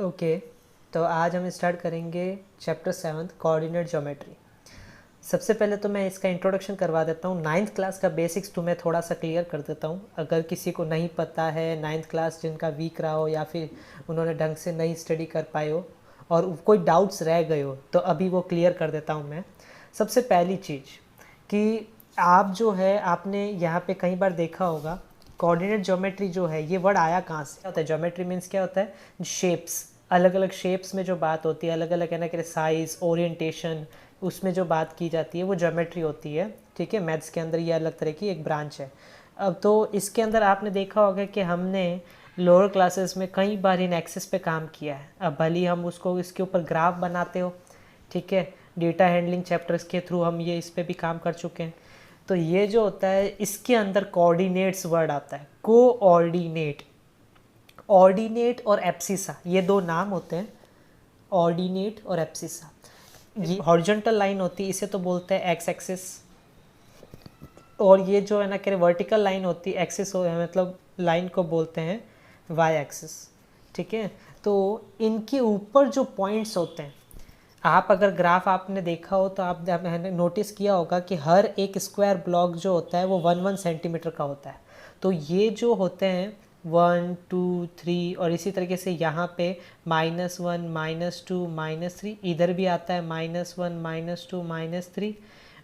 Okay, तो आज हम स्टार्ट करेंगे चैप्टर 7 कोऑर्डिनेट ज्योमेट्री। सबसे पहले तो मैं इसका इंट्रोडक्शन करवा देता हूँ। नाइन्थ क्लास का बेसिक्स तुम्हें थोड़ा सा क्लियर कर देता हूँ। अगर किसी को नहीं पता है, नाइन्थ क्लास जिनका वीक रहा हो या फिर उन्होंने ढंग से नहीं स्टडी कर पाए हो और कोई डाउट्स रह गए हो, तो अभी वो क्लियर कर देता हूँ मैं। सबसे पहली चीज़ कि आप जो है, आपने यहाँ पे कई बार देखा होगा कोऑर्डिनेट ज्योमेट्री जो है, ये वर्ड आया कहाँ से होता है। ज्योमेट्री मीन्स क्या होता है? शेप्स। अलग अलग शेप्स में जो बात होती है, अलग अलग है ना कि साइज़, ओरिएंटेशन, उसमें जो बात की जाती है वो ज्योमेट्री होती है। ठीक है, मैथ्स के अंदर ये अलग तरह की एक ब्रांच है। अब तो इसके अंदर आपने देखा होगा कि हमने लोअर क्लासेस में कई बार इन एक्सेस पे काम किया है। अब भले ही हम उसको इसके ऊपर ग्राफ बनाते हो, ठीक है, डेटा हैंडलिंग चैप्टर्स के थ्रू हम ये इस पे भी काम कर चुके हैं। तो ये जो होता है, इसके अंदर कोऑर्डिनेट्स वर्ड आता है, कोऑर्डिनेट। ऑर्डिनेट और एप्सिसा, ये दो नाम होते हैं, ऑर्डिनेट और एप्सिसा। ये हॉरिजॉन्टल लाइन होती है, इसे तो बोलते हैं एक्स एक्सिस। और ये जो है ना कि वर्टिकल लाइन होती है, एक्सिस हो मतलब लाइन को बोलते हैं वाई एक्सिस। ठीक है, तो इनके ऊपर जो पॉइंट्स होते हैं, आप अगर ग्राफ आपने देखा हो तो आपने नोटिस किया होगा कि हर एक स्क्वायर ब्लॉक जो होता है वो 1-1 सेंटीमीटर का होता है। तो ये जो होते हैं 1, 2, 3, और इसी तरीके से यहाँ पे -1, -2, -3, इधर भी आता है -1, -2, -3,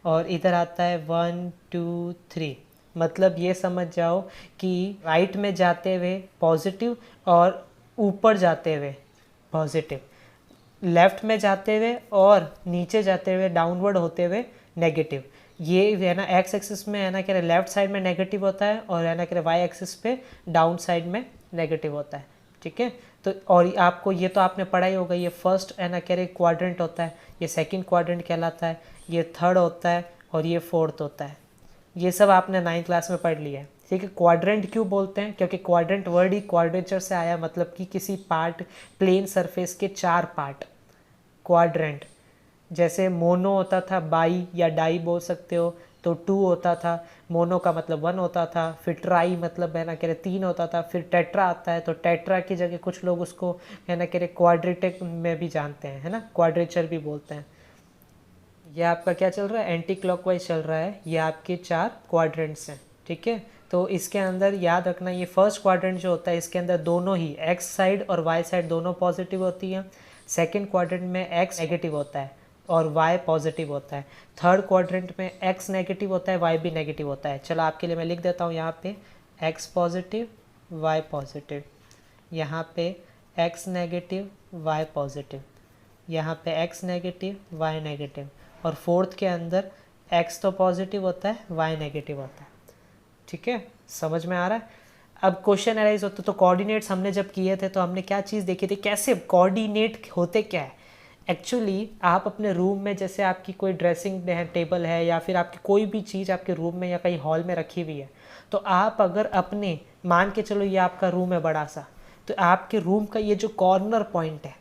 और इधर आता है 1, 2, 3। मतलब ये समझ जाओ कि राइट में जाते हुए पॉजिटिव और ऊपर जाते हुए पॉजिटिव, लेफ़्ट में जाते हुए और नीचे जाते हुए डाउनवर्ड होते हुए नेगेटिव। ये है ना एक्स एक्सिस में है ना कि लेफ़्ट साइड में नेगेटिव होता है, और है ना कि वाई एक्सिस पे डाउन साइड में नेगेटिव होता है। ठीक है, तो और आपको ये तो आपने पढ़ा ही होगा, ये फर्स्ट है ना कि क्वाड्रेंट होता है, ये सेकंड क्वाड्रेंट कहलाता है, ये थर्ड होता है, और ये फोर्थ होता है। ये सब आपने 9th क्लास में पढ़ लिया है। ठीक है, क्वाड्रेंट क्यों बोलते हैं? क्योंकि क्वाड्रेंट वर्ड ही क्वाड्रेचर से आया, मतलब कि किसी पार्ट, प्लेन सरफेस के 4 पार्ट, क्वाड्रेंट। जैसे मोनो होता था बाई या डाई बोल सकते हो, तो 2 होता था, मोनो का मतलब 1 होता था। फिर ट्राई मतलब है ना कह रहे 3 होता था। फिर टेट्रा आता है, तो टेट्रा की जगह कुछ लोग उसको है ना कह रहे क्वाड्रेटिक में भी जानते हैं, है ना, क्वाड्रेचर भी बोलते हैं। ये आपका क्या चल रहा है? एंटी क्लॉकवाइज चल रहा है। ये आपके 4 क्वाड्रेंट्स हैं। ठीक है, तो इसके अंदर याद रखना, ये फर्स्ट क्वाड्रेंट जो होता है, इसके अंदर दोनों ही एक्स साइड और वाई साइड दोनों पॉजिटिव होती हैं। सेकेंड क्वाड्रेंट में एक्स नेगेटिव होता है और वाई पॉजिटिव होता है। थर्ड क्वाड्रेंट में एक्स नेगेटिव होता है, वाई भी नेगेटिव होता है। चलो आपके लिए मैं लिख देता हूँ यहाँ पे एक्स पॉजिटिव, वाई पॉजिटिव, यहाँ पे एक्स नेगेटिव, वाई पॉजिटिव, यहाँ पे एक्स नेगेटिव, वाई नेगेटिव, और फोर्थ के अंदर एक्स तो पॉजिटिव होता है, वाई नेगेटिव होता है। ठीक है, समझ में आ रहा है? अब क्वेश्चन अराइज होता, तो कोऑर्डिनेट्स हमने जब किए थे तो हमने क्या चीज़ देखी थी, कैसे कोऑर्डिनेट होते क्या है। एक्चुअली आप अपने रूम में, जैसे आपकी कोई ड्रेसिंग टेबल है या फिर आपकी कोई भी चीज़ आपके रूम में या कहीं हॉल में रखी हुई है, तो आप अगर अपने, मान के चलो ये आपका रूम है बड़ा सा, तो आपके रूम का ये जो कॉर्नर पॉइंट है,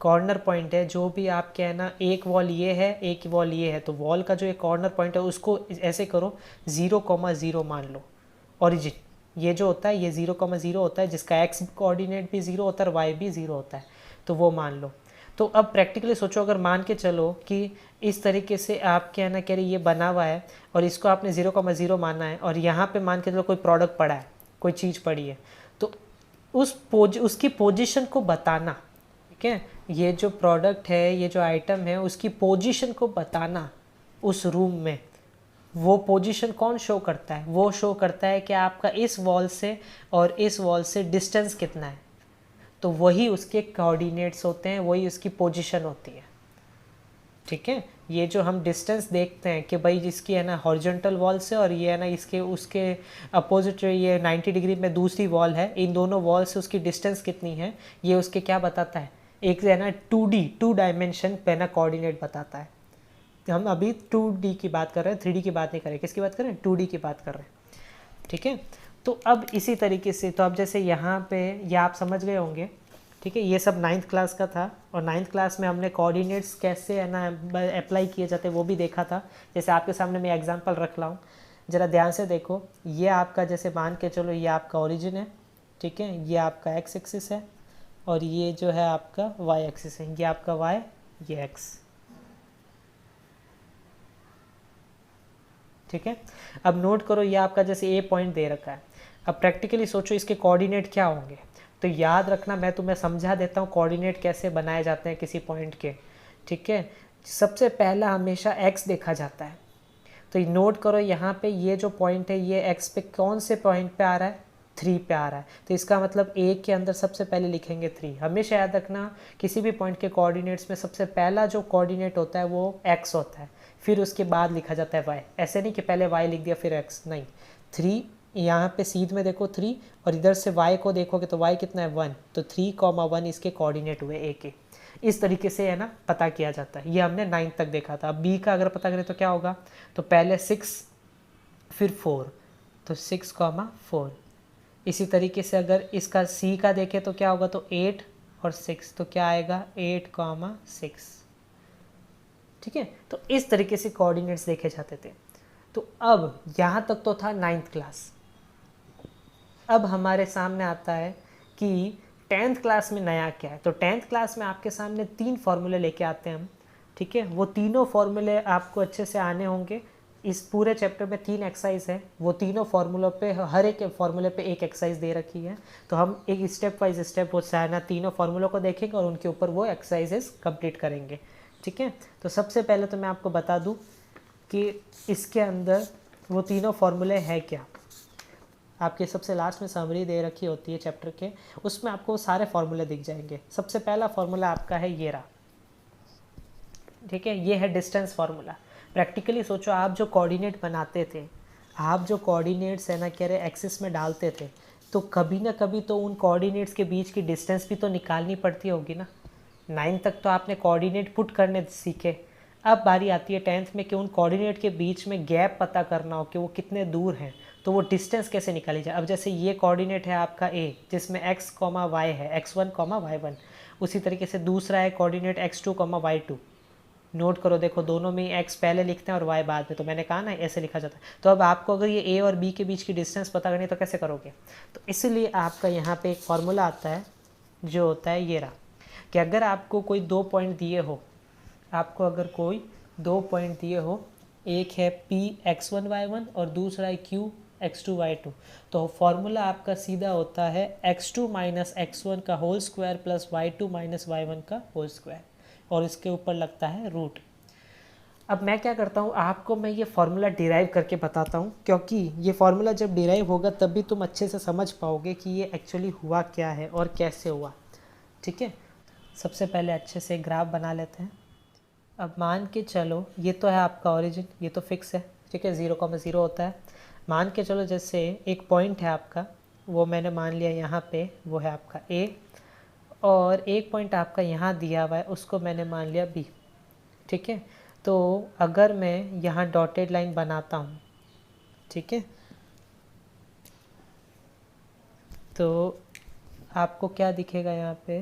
कॉर्नर पॉइंट है, जो भी आपके है ना, एक वॉल ये है, एक वॉल ये है, तो वॉल का जो एक कॉर्नर पॉइंट है उसको ऐसे करो 0,0 मान लो, ओरिजिन। ये जो होता है ये 0,0 होता है, जिसका एक्स कोऑर्डिनेट भी 0 होता है और वाई भी 0 होता है, तो वो मान लो। तो अब प्रैक्टिकली सोचो, अगर मान के चलो कि इस तरीके से आपके है ना कह रही ये बना हुआ है और इसको आपने 0,0 माना है, और यहाँ पे मान के चलो कोई प्रोडक्ट पड़ा है, कोई चीज़ पड़ी है, तो उसकी पोजीशन को बताना। ठीक है, ये जो प्रोडक्ट है, ये जो आइटम है, उसकी पोजीशन को बताना उस रूम में। वो पोजीशन कौन शो करता है? वो शो करता है कि आपका इस वॉल से और इस वॉल से डिस्टेंस कितना है, तो वही उसके कोऑर्डिनेट्स होते हैं, वही उसकी पोजीशन होती है। ठीक है, ये जो हम डिस्टेंस देखते हैं कि भाई जिसकी है ना हॉरिजॉन्टल वॉल से, और ये है ना इसके उसके अपोजिट ये 90 डिग्री में दूसरी वॉल है, इन दोनों वॉल से उसकी डिस्टेंस कितनी है, ये उसके क्या बताता है? एक है ना 2D, 2 डायमेंशन पे ना कोऑर्डिनेट बताता है। हम अभी 2D की बात कर रहे हैं, 3D की बात नहीं कर रहे। किसकी बात कर रहे हैं? 2D की बात कर रहे हैं। ठीक है, तो अब इसी तरीके से, तो अब जैसे यहाँ पे ये आप समझ गए होंगे। ठीक है, ये सब 9th क्लास का था, और 9th क्लास में हमने कोऑर्डिनेट्स कैसे है ना अप्लाई किए जाते हैं वो भी देखा था। जैसे आपके सामने मैं एग्जांपल रख रहा हूँ, ज़रा ध्यान से देखो। ये आपका, जैसे मान के चलो ये आपका ओरिजिन है, ठीक है, ये आपका एक्स एक्सिस है, और ये जो है आपका y एक्सिस है, ये आपका y, ये x। ठीक है, अब नोट करो ये आपका जैसे ए पॉइंट दे रखा है। अब प्रैक्टिकली सोचो इसके कोऑर्डिनेट क्या होंगे। तो याद रखना, मैं तुम्हें समझा देता हूँ कोऑर्डिनेट कैसे बनाए जाते हैं किसी पॉइंट के। ठीक है, सबसे पहला हमेशा x देखा जाता है। तो नोट करो यहाँ पे ये जो पॉइंट है ये x पे कौन से पॉइंट पे आ रहा है, 3 पे आ रहा है। तो इसका मतलब a के अंदर सबसे पहले लिखेंगे 3। हमेशा याद रखना किसी भी पॉइंट के कोऑर्डिनेट्स में सबसे पहला जो कोऑर्डिनेट होता है वो x होता है, फिर उसके बाद लिखा जाता है y। ऐसे नहीं कि पहले y लिख दिया फिर x, नहीं। 3 यहाँ पे सीध में देखो 3, और इधर से y को देखोगे तो y कितना है 1, तो 3,1 इसके कोऑर्डिनेट हुए a के। इस तरीके से है ना पता किया जाता है। ये हमने 9 तक देखा था। अब b का अगर पता करें तो क्या होगा, तो पहले 6 फिर 4, तो 6,4। इसी तरीके से अगर इसका c का देखें तो क्या होगा, तो 8 और 6, तो क्या आएगा 8,6। ठीक है, तो इस तरीके से कोऑर्डिनेट्स देखे जाते थे। तो अब यहाँ तक तो था 9th क्लास। अब हमारे सामने आता है कि 10th क्लास में नया क्या है। तो 10th क्लास में आपके सामने 3 फार्मूले लेके आते हैं हम। ठीक है, वो तीनों फार्मूले आपको अच्छे से आने होंगे। इस पूरे चैप्टर में 3 एक्सरसाइज है, वो तीनों फार्मूलों पे हर एक फार्मूले पे एक एक्सरसाइज दे रखी है। तो हम एक स्टेप बाय स्टेप वो ना तीनों फार्मूलों को देखेंगे और उनके ऊपर वो एक्सरसाइजेस कंप्लीट करेंगे। ठीक है, तो सबसे पहले तो मैं आपको बता दूं कि इसके अंदर वो तीनों फार्मूले हैं क्या। आपके सबसे लास्ट में समरी दे रखी होती है चैप्टर के, उसमें आपको सारे फार्मूले दिख जाएंगे। सबसे पहला फार्मूला आपका है ये रहा। ठीक है, ये है डिस्टेंस फार्मूला। प्रैक्टिकली सोचो, आप जो कोऑर्डिनेट बनाते थे, आप जो कोऑर्डिनेट्स है ना कह रहे एक्सिस में डालते थे, तो कभी ना कभी तो उन कोऑर्डिनेट्स के बीच की डिस्टेंस भी तो निकालनी पड़ती होगी ना। 9 तक तो आपने कोऑर्डिनेट पुट करने सीखे। अब बारी आती है 10th में कि उन कोऑर्डिनेट के बीच में गैप पता करना हो कि वो कितने दूर हैं, तो वो डिस्टेंस कैसे निकाली जाए। अब जैसे ये कोऑर्डिनेट है आपका a, जिसमें x, y है, x1, y1। उसी तरीके से दूसरा है कोऑर्डिनेट x2, y2। नोट करो, देखो दोनों में x पहले लिखते हैं और y बाद में, तो मैंने कहा ना ऐसे लिखा जाता है। तो अब आपको अगर ये a और b के बीच की डिस्टेंस पता करनी है तो कैसे करोगे। तो इसलिए आपका यहाँ पे एक फार्मूला आता है जो होता है ये रहा, कि अगर आपको कोई 2 पॉइंट दिए हो, आपको अगर कोई 2 पॉइंट दिए हो, एक है p x1 y1 और दूसरा है q x2 y2, तो फॉर्मूला आपका सीधा होता है x2 माइनस x1 का whole square plus y2 minus y1 का होल स्क्वायर, और इसके ऊपर लगता है रूट। अब मैं क्या करता हूँ, आपको मैं ये फार्मूला डिराइव करके बताता हूँ, क्योंकि ये फार्मूला जब डिराइव होगा तब भी तुम अच्छे से समझ पाओगे कि ये एक्चुअली हुआ क्या है और कैसे हुआ। ठीक है, सबसे पहले अच्छे से ग्राफ बना लेते हैं। अब मान के चलो ये तो है आपका ओरिजिन, ये तो फिक्स है। ठीक है, 0,0 होता है। मान के चलो जैसे एक पॉइंट है आपका, वो मैंने मान लिया यहाँ पे, वो है आपका A, और एक पॉइंट आपका यहाँ दिया हुआ है, उसको मैंने मान लिया B। ठीक है, तो अगर मैं यहाँ डॉटेड लाइन बनाता हूँ, ठीक है, तो आपको क्या दिखेगा यहाँ पे,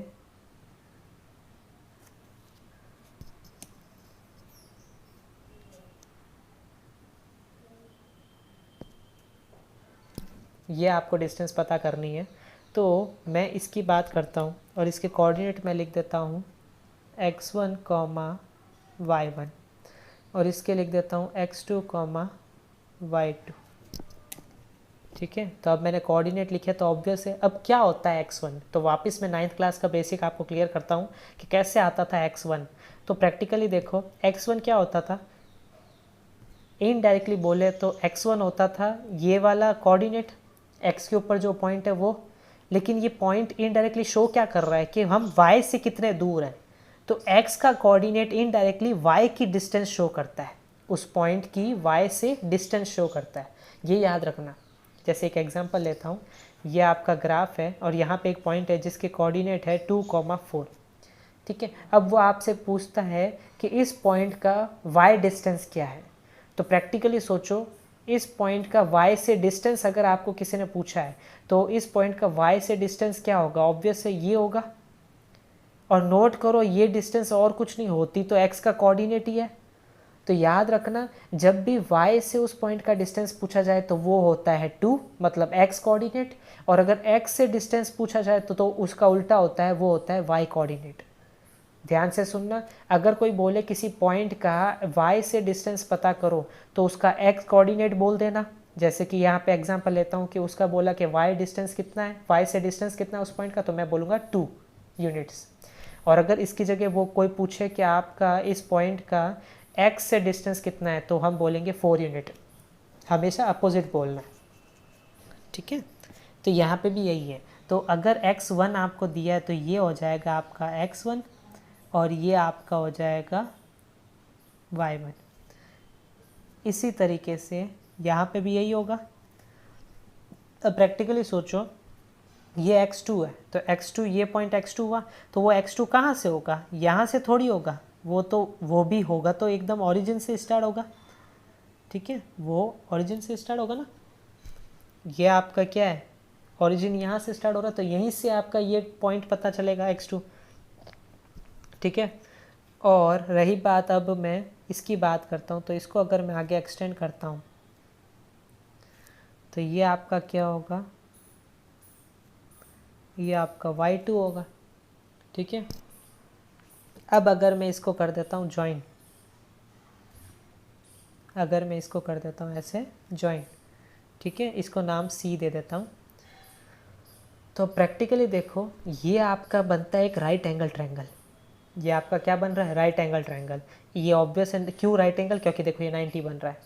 ये आपको डिस्टेंस पता करनी है। तो मैं इसकी बात करता हूँ और इसके कोऑर्डिनेट मैं लिख देता हूँ x1, y1, और इसके लिख देता हूँ x2, y2। ठीक है, तो अब मैंने कोऑर्डिनेट लिखे तो ऑब्वियस है। अब क्या होता है x1, तो वापस मैं 9th क्लास का बेसिक आपको क्लियर करता हूँ कि कैसे आता था x1। तो प्रैक्टिकली देखो x1 क्या होता था, इनडायरेक्टली बोले तो x1 होता था ये वाला कोऑर्डिनेट, x के ऊपर जो पॉइंट है वो। लेकिन ये पॉइंट इनडायरेक्टली शो क्या कर रहा है कि हम y से कितने दूर हैं। तो x का कोऑर्डिनेट इनडायरेक्टली y की डिस्टेंस शो करता है, उस पॉइंट की y से डिस्टेंस शो करता है, ये याद रखना। जैसे एक एग्जांपल लेता हूँ, ये आपका ग्राफ है और यहाँ पे एक पॉइंट है जिसके कोऑर्डिनेट है 2,4। ठीक है, अब वो आपसे पूछता है कि इस पॉइंट का y डिस्टेंस क्या है। तो प्रैक्टिकली सोचो, इस पॉइंट का y से डिस्टेंस अगर आपको किसी ने पूछा है तो इस पॉइंट का y से डिस्टेंस क्या होगा, ऑब्वियस है ये होगा। और नोट करो ये डिस्टेंस और कुछ नहीं होती तो x का कोऑर्डिनेट ही है। तो याद रखना जब भी y से उस पॉइंट का डिस्टेंस पूछा जाए तो वो होता है 2 मतलब x कोऑर्डिनेट, और अगर x से डिस्टेंस पूछा जाए तो उसका उल्टा होता है, वो होता है y कोऑर्डिनेट। ध्यान से सुनना, अगर कोई बोले किसी पॉइंट का y से डिस्टेंस पता करो तो उसका x कोऑर्डिनेट बोल देना। जैसे कि यहाँ पे एग्जांपल लेता हूँ कि उसका बोला कि y डिस्टेंस कितना है, y से डिस्टेंस कितना है उस पॉइंट का, तो मैं बोलूँगा 2 यूनिट्स। और अगर इसकी जगह वो कोई पूछे कि आपका इस पॉइंट का x से डिस्टेंस कितना है तो हम बोलेंगे 4 यूनिट। हमेशा अपोजिट बोलना, ठीक है। तो यहाँ पे भी यही है। तो अगर x1 आपको दिया है तो ये हो जाएगा आपका x1 और ये आपका हो जाएगा y1। इसी तरीके से यहाँ पे भी यही होगा। अब प्रैक्टिकली सोचो, ये x2 है तो x2, ये पॉइंट x2 हुआ तो वो x2 कहाँ से होगा, यहाँ से थोड़ी होगा, वो भी होगा तो एकदम ओरिजिन से स्टार्ट होगा, ठीक है, वो ओरिजिन से स्टार्ट होगा ना। ये आपका क्या है, ओरिजिन यहाँ से स्टार्ट हो रहा है तो यहीं से आपका ये पॉइंट पता चलेगा x2, ठीक है। और रही बात, अब मैं इसकी बात करता हूँ, तो इसको अगर मैं आगे एक्सटेंड करता हूँ तो ये आपका क्या होगा, ये आपका y2 होगा, ठीक है। अब अगर मैं इसको कर देता हूँ ज्वाइन, अगर मैं इसको कर देता हूँ ऐसे ज्वाइन, ठीक है, इसको नाम C दे देता हूँ, तो प्रैक्टिकली देखो ये आपका बनता है एक राइट एंगल ट्रायंगल। ये आपका क्या बन रहा है, राइट एंगल ट्रायंगल। ये ऑब्वियस है, क्यों राइट एंगल, क्योंकि देखो ये 90 बन रहा है,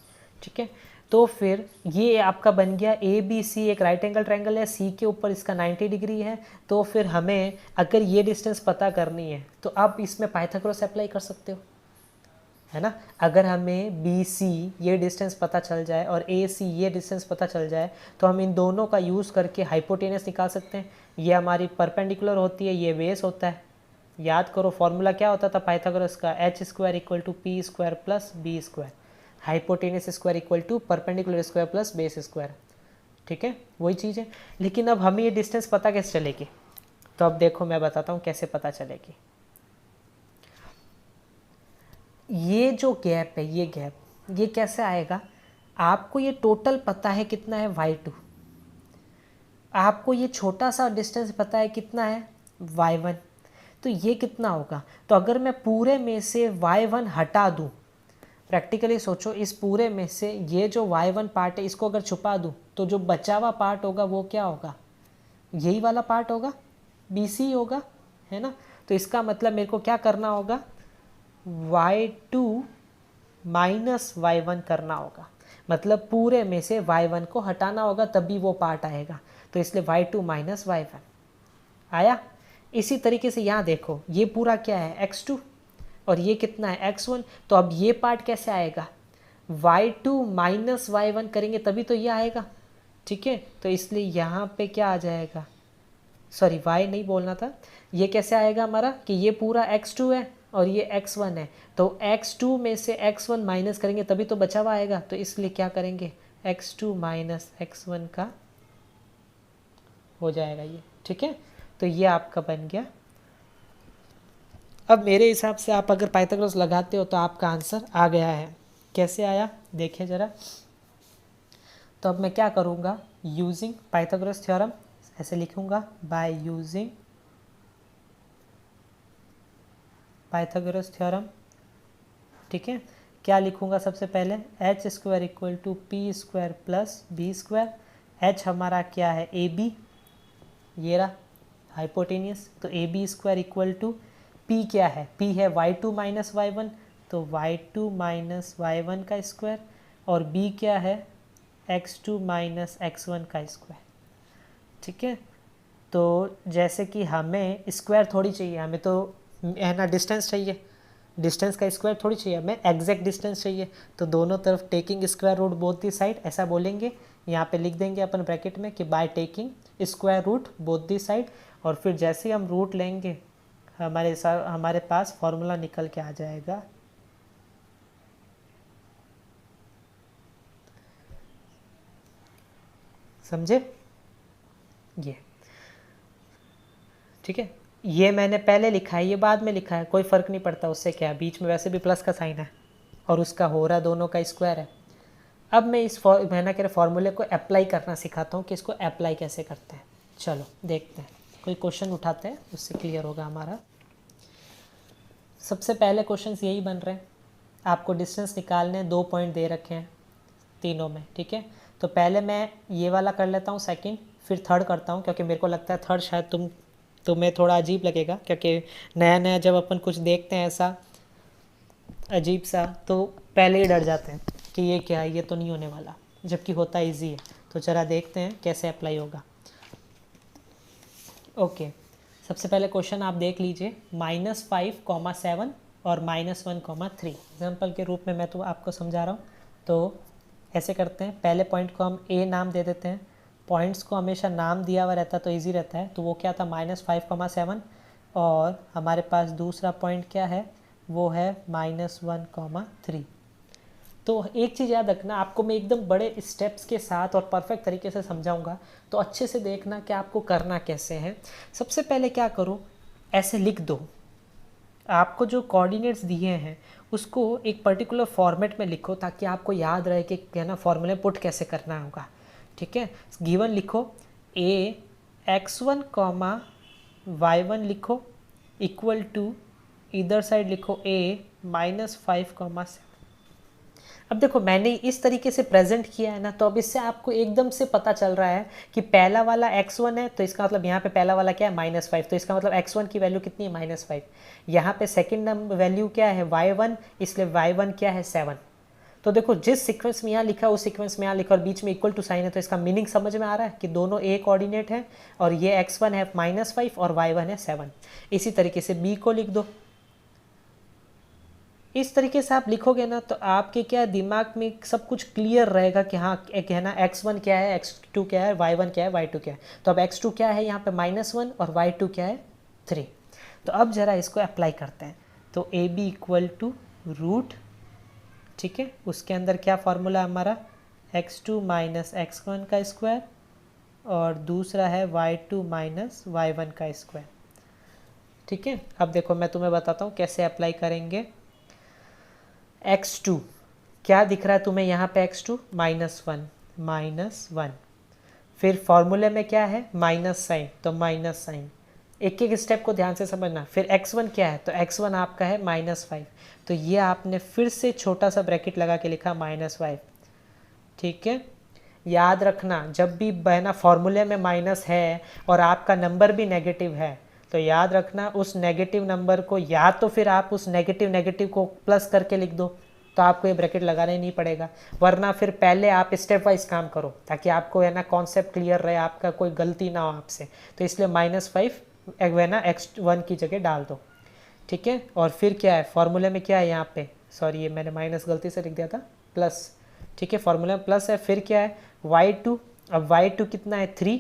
ठीक है। तो फिर ये आपका बन गया ABC एक राइट एंगल ट्रायंगल है, C के ऊपर इसका 90 डिग्री है। तो फिर हमें अगर ये डिस्टेंस पता करनी है तो आप इसमें पाइथागोरस अप्लाई कर सकते हो, है ना। अगर हमें BC ये डिस्टेंस पता चल जाए और AC ये डिस्टेंस पता चल जाए तो हम इन दोनों का यूज़ करके हाइपोटेनस निकाल सकते हैं। ये हमारी परपेंडिकुलर होती है, ये बेस होता है। याद करो फॉर्मूला क्या होता था पाइथागोरस का, h² = p² + b², hypotenuse square = perpendicular square plus base square, ठीक है, वही चीज़ है। लेकिन अब हमें ये डिस्टेंस पता कैसे चलेगी, तो अब देखो मैं बताता हूँ कैसे पता चलेगी। ये जो गैप है, ये गैप ये कैसे आएगा, आपको ये टोटल पता है कितना है y2, आपको ये छोटा सा डिस्टेंस पता है कितना है y1, तो ये कितना होगा। तो अगर मैं पूरे में से y1 हटा दूं, प्रैक्टिकली सोचो इस पूरे में से ये जो y1 पार्ट है इसको अगर छुपा दूं तो जो बचा हुआ पार्ट होगा वो क्या होगा, यही वाला पार्ट होगा, BC होगा, है ना। तो इसका मतलब मेरे को क्या करना होगा, y2 माइनस y1 करना होगा, मतलब पूरे में से y1 को हटाना होगा तभी वो पार्ट आएगा। तो इसलिए y2 माइनस y1 आया। इसी तरीके से यहाँ देखो ये पूरा क्या है x2 और ये कितना है x1, तो अब ये पार्ट कैसे आएगा, y2 माइनस y1 करेंगे तभी तो ये आएगा, ठीक है। तो इसलिए यहाँ पे क्या आ जाएगा, सॉरी y नहीं बोलना था, ये कैसे आएगा हमारा कि ये पूरा x2 है और ये x1 है, तो x2 में से x1 माइनस करेंगे तभी तो बचा हुआ आएगा। तो इसलिए क्या करेंगे, x2 माइनस x1 का हो जाएगा ये, ठीक है। तो ये आपका बन गया। अब मेरे हिसाब से आप अगर पाइथागोरस लगाते हो तो आपका आंसर आ गया है। कैसे आया देखिए ज़रा। तो अब मैं क्या करूँगा, यूजिंग पाइथागोरस थ्योरम ऐसे लिखूँगा, बाय यूजिंग पाइथागोरस थ्योरम, ठीक है। क्या लिखूँगा सबसे पहले, h² = p² + b²। h हमारा क्या है AB, ये रहा हाइपोटेनियस, तो AB² = p क्या है, p है y2 माइनस y1, तो y2 माइनस y1 का स्क्वायर, और b क्या है x2 माइनस x1 का स्क्वायर, ठीक है। तो जैसे कि हमें स्क्वायर थोड़ी चाहिए, हमें तो है ना डिस्टेंस चाहिए, डिस्टेंस का स्क्वायर थोड़ी चाहिए, हमें एग्जैक्ट डिस्टेंस चाहिए। तो दोनों तरफ taking square root both the side ऐसा बोलेंगे, यहाँ पे लिख देंगे अपन ब्रैकेट में कि by taking square root both the side, और फिर जैसे ही हम रूट लेंगे हमारे पास फॉर्मूला निकल के आ जाएगा। समझे ये, ठीक है। ये मैंने पहले लिखा है, ये बाद में लिखा है, कोई फ़र्क नहीं पड़ता उससे, क्या बीच में वैसे भी प्लस का साइन है, और उसका हो रहा दोनों का स्क्वायर है। अब मैं इस मैंने कह रहे फॉर्मूले को अप्लाई करना सिखाता हूँ कि इसको अप्लाई कैसे करते हैं। चलो देखते हैं, कोई क्वेश्चन उठाते हैं, उससे क्लियर होगा हमारा। सबसे पहले क्वेश्चन यही बन रहे हैं, आपको डिस्टेंस निकालने 2 पॉइंट दे रखे हैं तीनों में, ठीक है। तो पहले मैं ये वाला कर लेता हूँ सेकंड, फिर थर्ड करता हूँ, क्योंकि मेरे को लगता है थर्ड शायद तुम्हें थोड़ा अजीब लगेगा, क्योंकि नया नया जब अपन कुछ देखते हैं ऐसा अजीब सा तो पहले ही डर जाते हैं कि ये क्या है, ये तो नहीं होने वाला, जबकि होता ईजी है। तो ज़रा देखते हैं कैसे अप्लाई होगा। ओके, सबसे पहले क्वेश्चन आप देख लीजिए, -5,7 और -1,3। एग्जाम्पल के रूप में मैं तो आपको समझा रहा हूँ। तो ऐसे करते हैं, पहले पॉइंट को हम ए नाम दे देते हैं। पॉइंट्स को हमेशा नाम दिया हुआ रहता तो इजी रहता है। तो वो क्या था, -5,7, और हमारे पास दूसरा पॉइंट क्या है, वो है -1,3। तो एक चीज़ याद रखना, आपको मैं एकदम बड़े स्टेप्स के साथ और परफेक्ट तरीके से समझाऊंगा, तो अच्छे से देखना कि आपको करना कैसे है। सबसे पहले क्या करो, ऐसे लिख दो, आपको जो कोऑर्डिनेट्स दिए हैं उसको एक पर्टिकुलर फॉर्मेट में लिखो, ताकि आपको याद रहे कि क्या ना फॉर्मूले पुट कैसे करना होगा, ठीक है। गिवन लिखो x1, y1 लिखो इक्वल टू, इधर साइड लिखो -5,7। अब देखो मैंने इस तरीके से प्रेजेंट किया है ना, तो अब इससे आपको एकदम से पता चल रहा है कि पहला वाला x1 है, तो इसका मतलब यहाँ पे पहला वाला क्या है, -5, तो इसका मतलब x1 की वैल्यू कितनी है, -5। यहाँ पे सेकंड नंबर वैल्यू क्या है, y1, इसलिए y1 क्या है, 7। तो देखो जिस सीक्वेंस में यहाँ लिखा है उस सीक्वेंस में यहाँ लिखा और बीच में इक्वल टू साइन है, तो इसका मीनिंग समझ में आ रहा है कि दोनों ए कोऑर्डिनेट है, और ये x1 है -5 और y1 है 7। इसी तरीके से b को लिख दो। इस तरीके से आप लिखोगे ना, तो आपके क्या दिमाग में सब कुछ क्लियर रहेगा कि हाँ एक है ना, x1 क्या है, x2 क्या है, y1 क्या है, y2 क्या है। तो अब x2 क्या है यहाँ पे -1 और y2 क्या है, 3। तो अब जरा इसको अप्लाई करते हैं। तो A B equal to root, ठीक है, उसके अंदर क्या फॉर्मूला हमारा, x2 माइनस x1 का स्क्वायर, और दूसरा है y2 माइनस y1 का स्क्वायर, ठीक है। अब देखो मैं तुम्हें बताता हूँ कैसे अप्लाई करेंगे। x2 क्या दिख रहा है तुम्हें यहाँ पे, x2 -1, फिर फॉर्मूले में क्या है, माइनस साइन, तो माइनस साइन। एक एक स्टेप को ध्यान से समझना। फिर x1 क्या है, तो x1 आपका है -5, तो ये आपने फिर से छोटा सा ब्रैकेट लगा के लिखा -5, ठीक है। याद रखना जब भी बहना फॉर्मूले में माइनस है और आपका नंबर भी नेगेटिव है, तो याद रखना उस नेगेटिव नंबर को या तो फिर आप उस नेगेटिव को प्लस करके लिख दो, तो आपको ये ब्रैकेट लगाना ही नहीं पड़ेगा। वरना फिर पहले आप स्टेप वाइज काम करो, ताकि आपको है ना कॉन्सेप्ट क्लियर रहे, आपका कोई गलती ना हो आपसे। तो इसलिए -5 है ना x1 की जगह डाल दो, ठीक है। और फिर क्या है फॉर्मूले में, क्या है यहाँ पे, सॉरी ये मैंने माइनस गलती से लिख दिया था, प्लस, ठीक है। फॉर्मूला में प्लस है, फिर क्या है y2, अब y2 कितना है 3,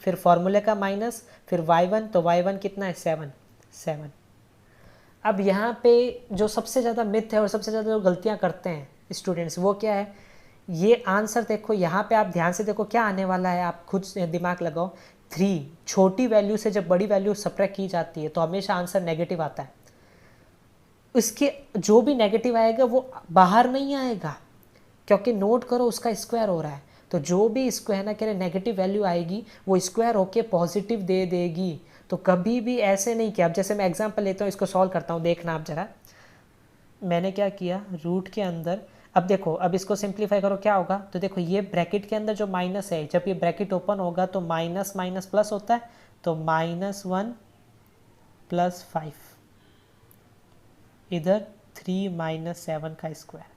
फिर फॉर्मूले का माइनस, फिर y1, तो y1 कितना है 7। अब यहाँ पे जो सबसे ज़्यादा मिथ है और सबसे ज़्यादा जो गलतियाँ करते हैं स्टूडेंट्स, वो क्या है, ये आंसर देखो यहाँ पे आप ध्यान से देखो क्या आने वाला है, आप खुद दिमाग लगाओ। 3 छोटी वैल्यू से जब बड़ी वैल्यू सब्ट्रैक्ट की जाती है तो हमेशा आंसर नेगेटिव आता है। उसके जो भी नेगेटिव आएगा वो बाहर नहीं आएगा, क्योंकि नोट करो उसका स्क्वायर हो रहा है। तो जो भी स्क्वायर ना कह रहे नेगेटिव वैल्यू आएगी वो स्क्वायर होके पॉजिटिव दे देगी। तो कभी भी ऐसे नहीं किया। अब जैसे मैं एग्जांपल लेता हूँ, इसको सॉल्व करता हूँ, देखना आप जरा। मैंने क्या किया, रूट के अंदर, अब देखो अब इसको सिंप्लीफाई करो क्या होगा, तो देखो ये ब्रैकेट के अंदर जो माइनस है, जब ये ब्रैकेट ओपन होगा तो माइनस माइनस प्लस होता है, तो -1 + 5, इधर 3 - 7 का स्क्वायर।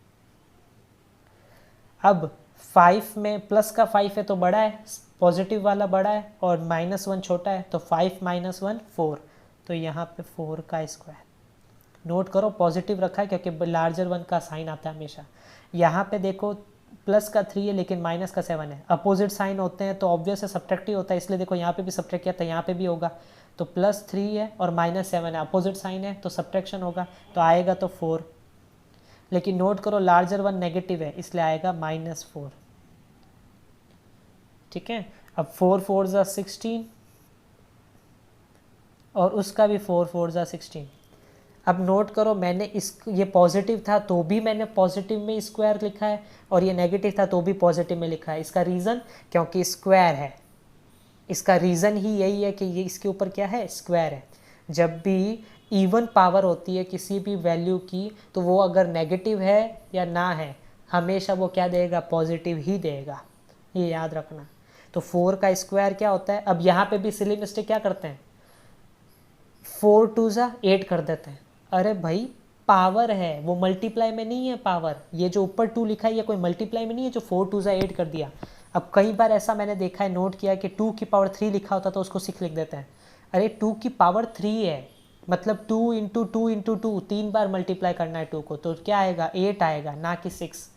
अब 5 में प्लस का 5 है तो बड़ा है, पॉजिटिव वाला बड़ा है, और -1 छोटा है, तो 5 - 1 4, तो यहाँ पे 4 का स्क्वायर। नोट करो पॉजिटिव रखा है क्योंकि लार्जर 1 का साइन आता है हमेशा। यहाँ पे देखो प्लस का 3 है लेकिन माइनस का 7 है, अपोजिट साइन होते हैं तो ऑब्वियस है सब्ट्रैक्टिव होता है, इसलिए देखो यहाँ पे भी सब्ट्रैक्ट किया था, यहाँ पे भी होगा। तो +3 है और -7 है, अपोजिट साइन है तो सब्ट्रैक्शन होगा, तो आएगा तो 4। लेकिन नोट करो लार्जर 1 नेगेटिव है, इसलिए आएगा -4, ठीक है। अब 4 4 ज़ा 16 और उसका भी 4 4 ज़ा 16। अब नोट करो, मैंने ये पॉजिटिव था तो भी मैंने पॉजिटिव में स्क्वायर लिखा है, और ये नेगेटिव था तो भी पॉजिटिव में लिखा है। इसका रीज़न क्योंकि स्क्वायर है, इसका रीज़न ही यही है कि ये इसके ऊपर क्या है, स्क्वायर है। जब भी इवन पावर होती है किसी भी वैल्यू की, तो वो अगर नेगेटिव है या ना है, हमेशा वो क्या देगा, पॉजिटिव ही देगा, ये याद रखना। तो 4 का स्क्वायर क्या होता है। अब यहाँ पे भी सिली मिस्टेक क्या करते हैं, 4 2 जा 8 कर देते हैं। अरे भाई पावर है, वो मल्टीप्लाई में नहीं है पावर। ये जो ऊपर 2 लिखा है ये कोई मल्टीप्लाई में नहीं है जो 4 2 जा 8 कर दिया। अब कई बार ऐसा मैंने देखा है, नोट किया कि 2 की पावर 3 लिखा होता तो उसको 6 लिख देते हैं। अरे 2 की पावर 3 है, मतलब 2 इंटू 2 इंटू 2, 3 बार मल्टीप्लाई करना है 2 को, तो क्या आएगा, 8 आएगा, ना कि 6।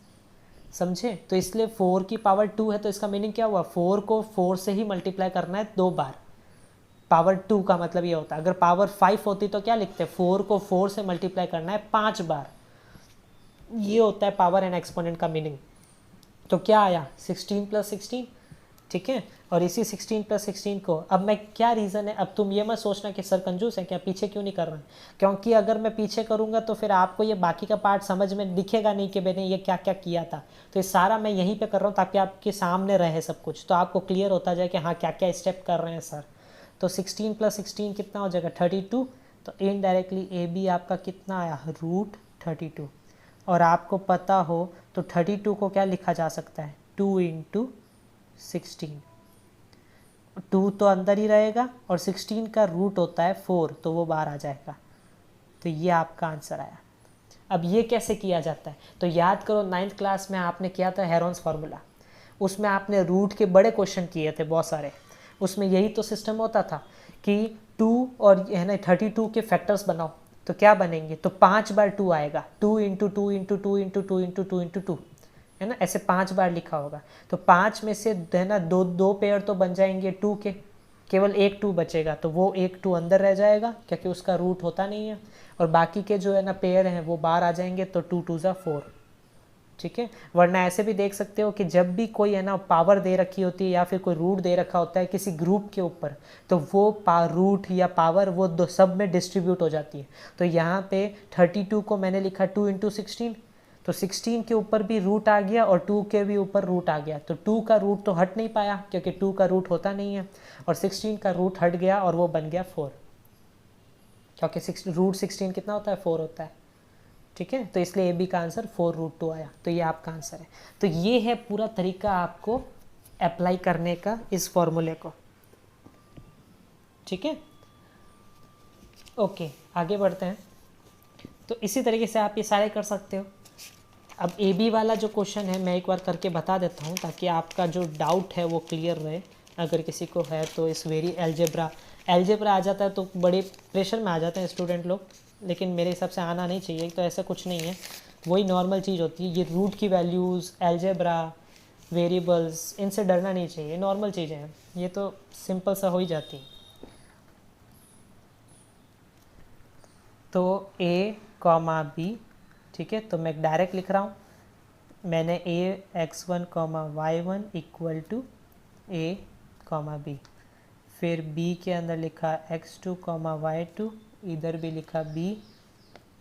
समझे। तो इसलिए 4 की पावर 2 है, तो इसका मीनिंग क्या हुआ, 4 को 4 से ही मल्टीप्लाई करना है 2 बार। पावर 2 का मतलब ये होता है। अगर पावर 5 होती तो क्या लिखते, 4 को 4 से मल्टीप्लाई करना है 5 बार। ये होता है पावर एंड एक्सपोनेंट का मीनिंग। तो क्या आया, 16 + 16, ठीक है। और इसी 16 + 16 को अब मैं, क्या रीज़न है, अब तुम ये मत सोचना कि सर कंजूस है क्या, पीछे क्यों नहीं कर रहा है, क्योंकि अगर मैं पीछे करूँगा तो फिर आपको ये बाकी का पार्ट समझ में दिखेगा नहीं कि मैंने ये क्या क्या किया था। तो ये सारा मैं यहीं पे कर रहा हूँ ताकि आपके सामने रहे सब कुछ, तो आपको क्लियर होता जाए कि हाँ क्या क्या स्टेप कर रहे हैं सर। तो 16 + 16 कितना हो जाएगा, 32। तो इनडायरेक्टली ए बी आपका कितना आया, √32। और आपको पता हो तो 32 को क्या लिखा जा सकता है, 2 × 16। 2 तो अंदर ही रहेगा और 16 का रूट होता है 4, तो वो बाहर आ जाएगा। तो ये आपका आंसर आया। अब ये कैसे किया जाता है, तो याद करो 9th क्लास में आपने किया था हेरोन्स फार्मूला, उसमें आपने रूट के बड़े क्वेश्चन किए थे बहुत सारे। उसमें यही तो सिस्टम होता था कि 2 और है ना 32 के फैक्टर्स बनाओ, तो क्या बनेंगे, तो 5 बार 2 आएगा, 2 × 2 × 2 × 2 × 2 × 2, है ना, ऐसे 5 बार लिखा होगा। तो 5 में से है ना दो पेयर तो बन जाएंगे 2 के, केवल एक 2 बचेगा, तो वो एक 2 अंदर रह जाएगा क्योंकि उसका रूट होता नहीं है, और बाकी के जो है ना पेयर हैं वो बाहर आ जाएंगे, तो 2 2 जा 4, ठीक है। वरना ऐसे भी देख सकते हो कि जब भी कोई है ना पावर दे रखी होती है या फिर कोई रूट दे रखा होता है किसी ग्रुप के ऊपर, तो वो रूट या पावर वो दो सब में डिस्ट्रीब्यूट हो जाती है। तो यहाँ पे 32 को मैंने लिखा 2 × 16, तो 16 के ऊपर भी रूट आ गया और 2 के भी ऊपर रूट आ गया, तो 2 का रूट तो हट नहीं पाया क्योंकि 2 का रूट होता नहीं है, और 16 का रूट हट गया और वो बन गया 4, क्योंकि √16 कितना होता है, 4 होता है, ठीक है। तो इसलिए ए बी का आंसर 4√2 आया। तो ये आपका आंसर है। तो ये है पूरा तरीका आपको अप्लाई करने का इस फॉर्मूले को, ठीक है। ओके, आगे बढ़ते हैं। तो इसी तरीके से आप ये सारे कर सकते हो। अब ए बी वाला जो क्वेश्चन है मैं एक बार करके बता देता हूँ ताकि आपका जो डाउट है वो क्लियर रहे, अगर किसी को है तो। इस वेरी एल्जेब्रा आ जाता है तो बड़े प्रेशर में आ जाते हैं स्टूडेंट लोग, लेकिन मेरे हिसाब से आना नहीं चाहिए, तो ऐसा कुछ नहीं है, वही नॉर्मल चीज़ होती है। ये रूट की वैल्यूज़, एल्जेब्रा, वेरिएबल्स, इनसे डरना नहीं चाहिए, नॉर्मल चीज़ें हैं, ये तो सिंपल सा हो ही जाती है। तो A, B, ठीक है। तो मैं डायरेक्ट लिख रहा हूँ, मैंने x1, y1 = A, B, फिर B के अंदर लिखा x2, y2, इधर भी लिखा B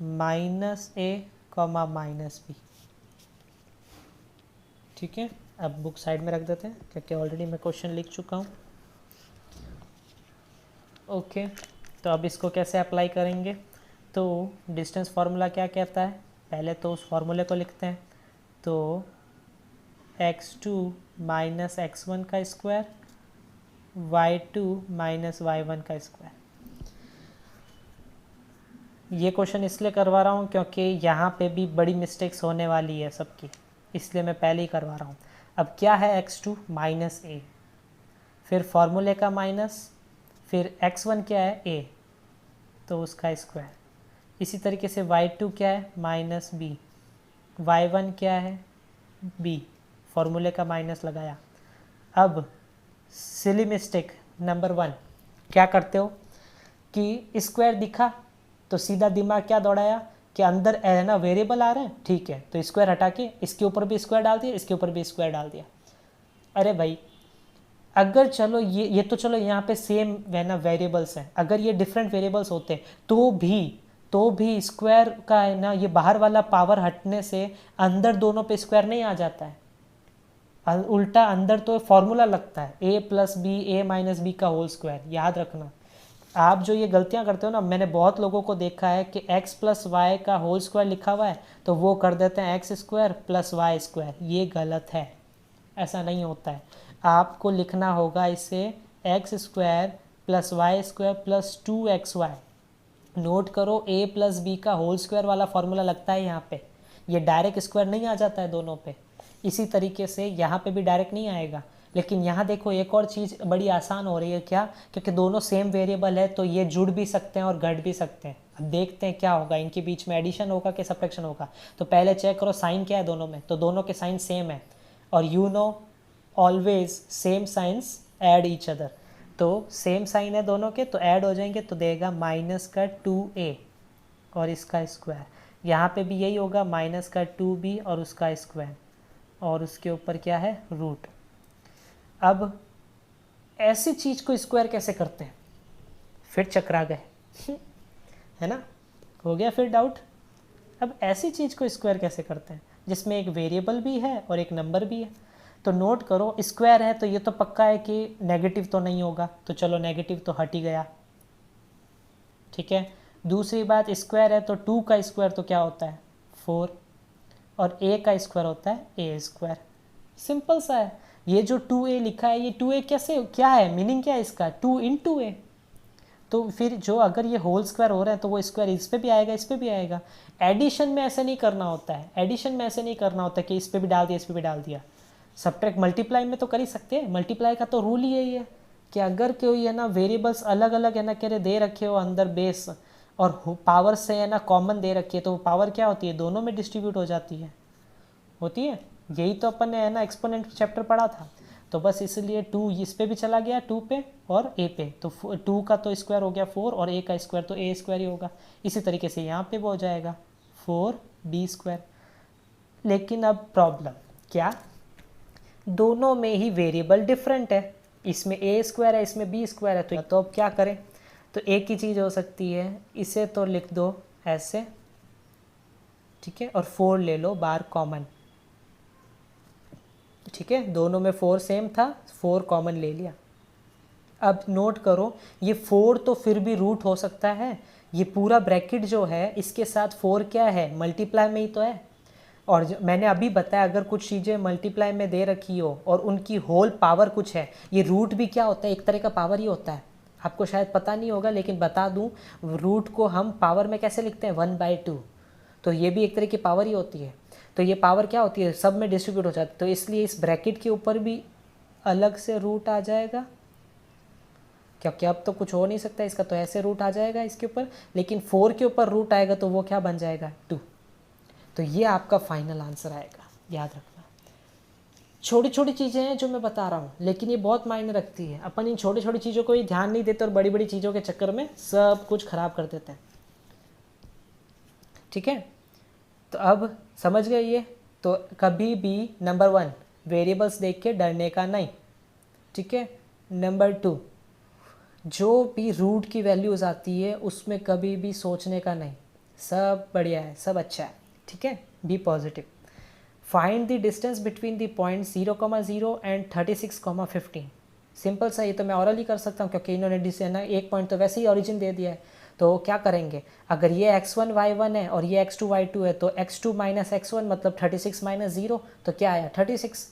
-A, -B, ठीक है। अब बुक साइड में रख देते हैं क्योंकि ऑलरेडी मैं क्वेश्चन लिख चुका हूँ। ओके, तो अब इसको कैसे अप्लाई करेंगे, तो डिस्टेंस फार्मूला क्या कहता है, पहले तो उस फार्मूले को लिखते हैं। तो x2 - x1 का स्क्वायर, y2 - y1 का स्क्वायर। ये क्वेश्चन इसलिए करवा रहा हूँ क्योंकि यहाँ पे भी बड़ी मिस्टेक्स होने वाली है सबकी, इसलिए मैं पहले ही करवा रहा हूँ। अब क्या है x2 - a, फिर फार्मूले का माइनस, फिर x1 क्या है a, तो उसका स्क्वायर। इसी तरीके से y2 क्या है -b, y1 क्या है b, फार्मूले का माइनस लगाया। अब सिली मिस्टेक नंबर 1, क्या करते हो कि स्क्वायर दिखा तो सीधा दिमाग क्या दौड़ाया कि अंदर है ना वेरिएबल आ रहे हैं, ठीक है, तो स्क्वायर हटा के इसके ऊपर भी स्क्वायर डाल दिया, इसके ऊपर भी स्क्वायर डाल दिया। अरे भाई अगर चलो ये तो चलो यहाँ पे सेम है ना वेरिएबल्स हैं, अगर ये डिफरेंट वेरिएबल्स होते तो भी तो भी स्क्वायर का है ना, ये बाहर वाला पावर हटने से अंदर दोनों पे स्क्वायर नहीं आ जाता है, उल्टा अंदर तो फॉर्मूला लगता है a plus b a minus b का होल स्क्वायर। याद रखना, आप जो ये गलतियां करते हो ना, मैंने बहुत लोगों को देखा है कि x प्लस वाई का होल स्क्वायर लिखा हुआ है तो वो कर देते हैं x square plus y square. ये गलत है, ऐसा नहीं होता है। आपको लिखना होगा इसे x square plus y square plus 2xy। Note करो, a प्लस बी का होल स्क्वायर वाला फॉर्मूला लगता है यहाँ पे, ये डायरेक्ट स्क्वायर नहीं आ जाता है दोनों पे। इसी तरीके से यहाँ पे भी डायरेक्ट नहीं आएगा। लेकिन यहाँ देखो एक और चीज़ बड़ी आसान हो रही है, क्या? क्योंकि दोनों सेम वेरिएबल है तो ये जुड़ भी सकते हैं और घट भी सकते हैं। अब देखते हैं क्या होगा, इनके बीच में एडिशन होगा कि सब्ट्रैक्शन होगा। तो पहले चेक करो साइन क्या है दोनों में, तो दोनों के साइन सेम है, और you know always same science add each other. तो सेम साइन है दोनों के तो ऐड हो जाएंगे, तो देगा माइनस का 2a और इसका स्क्वायर। यहाँ पे भी यही होगा, माइनस का 2b और उसका स्क्वायर, और उसके ऊपर क्या है, रूट। अब ऐसी चीज़ को स्क्वायर कैसे करते हैं? फिर चकरा गए है ना, हो गया फिर डाउट। अब ऐसी चीज़ को स्क्वायर कैसे करते हैं जिसमें एक वेरिएबल भी है और एक नंबर भी है? तो नोट करो, स्क्वायर है तो ये तो पक्का है कि नेगेटिव तो नहीं होगा, तो चलो नेगेटिव तो हट ही गया, ठीक है। दूसरी बात, स्क्वायर है तो 2 का स्क्वायर तो क्या होता है, 4, और a का स्क्वायर होता है a स्क्वायर। सिंपल सा है। ये जो 2a लिखा है, ये 2a कैसे, क्या है मीनिंग, क्या है इसका, 2 इंटू a। तो फिर जो अगर ये होल स्क्वायर हो रहा है तो वो स्क्वायर इस पे भी आएगा, इस पे भी आएगा। एडिशन में ऐसे नहीं करना होता है, एडिशन में ऐसे नहीं करना होता कि इस पे भी डाल दिया, इस पे भी डाल दिया। सब्ट्रैक्ट मल्टीप्लाई में तो कर ही सकते हैं, मल्टीप्लाई का तो रूल ही यही है कि अगर कोई है ना वेरिएबल्स अलग अलग है ना कह रहे दे रखे हो अंदर बेस, और पावर से है ना कॉमन दे रखी है, तो पावर क्या होती है, दोनों में डिस्ट्रीब्यूट हो जाती है, होती है। यही तो अपन ने है ना एक्सपोनेंट चैप्टर पढ़ा था। तो बस इसलिए 2 इस पे भी चला गया 2 पे और a पे, तो 2 का तो स्क्वायर हो गया 4 और a का स्क्वायर तो a स्क्वायर ही होगा। इसी तरीके से यहाँ पे वो हो जाएगा 4b स्क्वायर। लेकिन अब प्रॉब्लम क्या, दोनों में ही वेरिएबल डिफरेंट है, इसमें a स्क्वायर है इसमें b स्क्वायर है। तो अब क्या करें, तो एक ही चीज़ हो सकती है, इसे तो लिख दो ऐसे, ठीक है, और 4 ले लो बाहर कॉमन, ठीक है। दोनों में 4 सेम था, 4 कॉमन ले लिया। अब नोट करो, ये 4 तो फिर भी रूट हो सकता है, ये पूरा ब्रैकेट जो है इसके साथ 4 क्या है, मल्टीप्लाई में ही तो है। और मैंने अभी बताया अगर कुछ चीज़ें मल्टीप्लाई में दे रखी हो और उनकी होल पावर कुछ है, ये रूट भी क्या होता है, एक तरह का पावर ही होता है। आपको शायद पता नहीं होगा लेकिन बता दूं, रूट को हम पावर में कैसे लिखते हैं, 1/2। तो ये भी एक तरह की पावर ही होती है। तो ये पावर क्या होती है, सब में डिस्ट्रीब्यूट हो जाती है। तो इसलिए इस ब्रैकेट के ऊपर भी अलग से रूट आ जाएगा, क्योंकि अब तो कुछ हो नहीं सकता इसका, तो ऐसे रूट आ जाएगा इसके ऊपर। लेकिन 4 के ऊपर रूट आएगा तो वो क्या बन जाएगा, 2। तो ये आपका फाइनल आंसर आएगा, याद रखना। छोटी छोटी चीज़ें हैं जो मैं बता रहा हूँ, लेकिन ये बहुत मायने रखती है। अपन इन छोटी छोटी चीज़ों को ही ध्यान नहीं देते और बड़ी बड़ी चीज़ों के चक्कर में सब कुछ खराब कर देते हैं, ठीक है। तो अब समझ गए ये। तो कभी भी नंबर 1 वेरिएबल्स देख के डरने का नहीं, ठीक है। नंबर 2 जो भी रूट की वैल्यूज़ आती है उसमें कभी भी सोचने का नहीं, सब बढ़िया है, सब अच्छा है, ठीक है। Be positive. Find the distance between the point 0,0 and 36,15। Simple सा, ये तो मैं ऑरली कर सकता हूँ क्योंकि इन्होंने ना एक पॉइंट तो वैसे ही ऑरिजिन दे दिया है। तो क्या करेंगे, अगर ये x1 y1 है और ये x2 y2 है, तो x2 माइनस x1 मतलब 36 माइनस 0, तो क्या आया 36,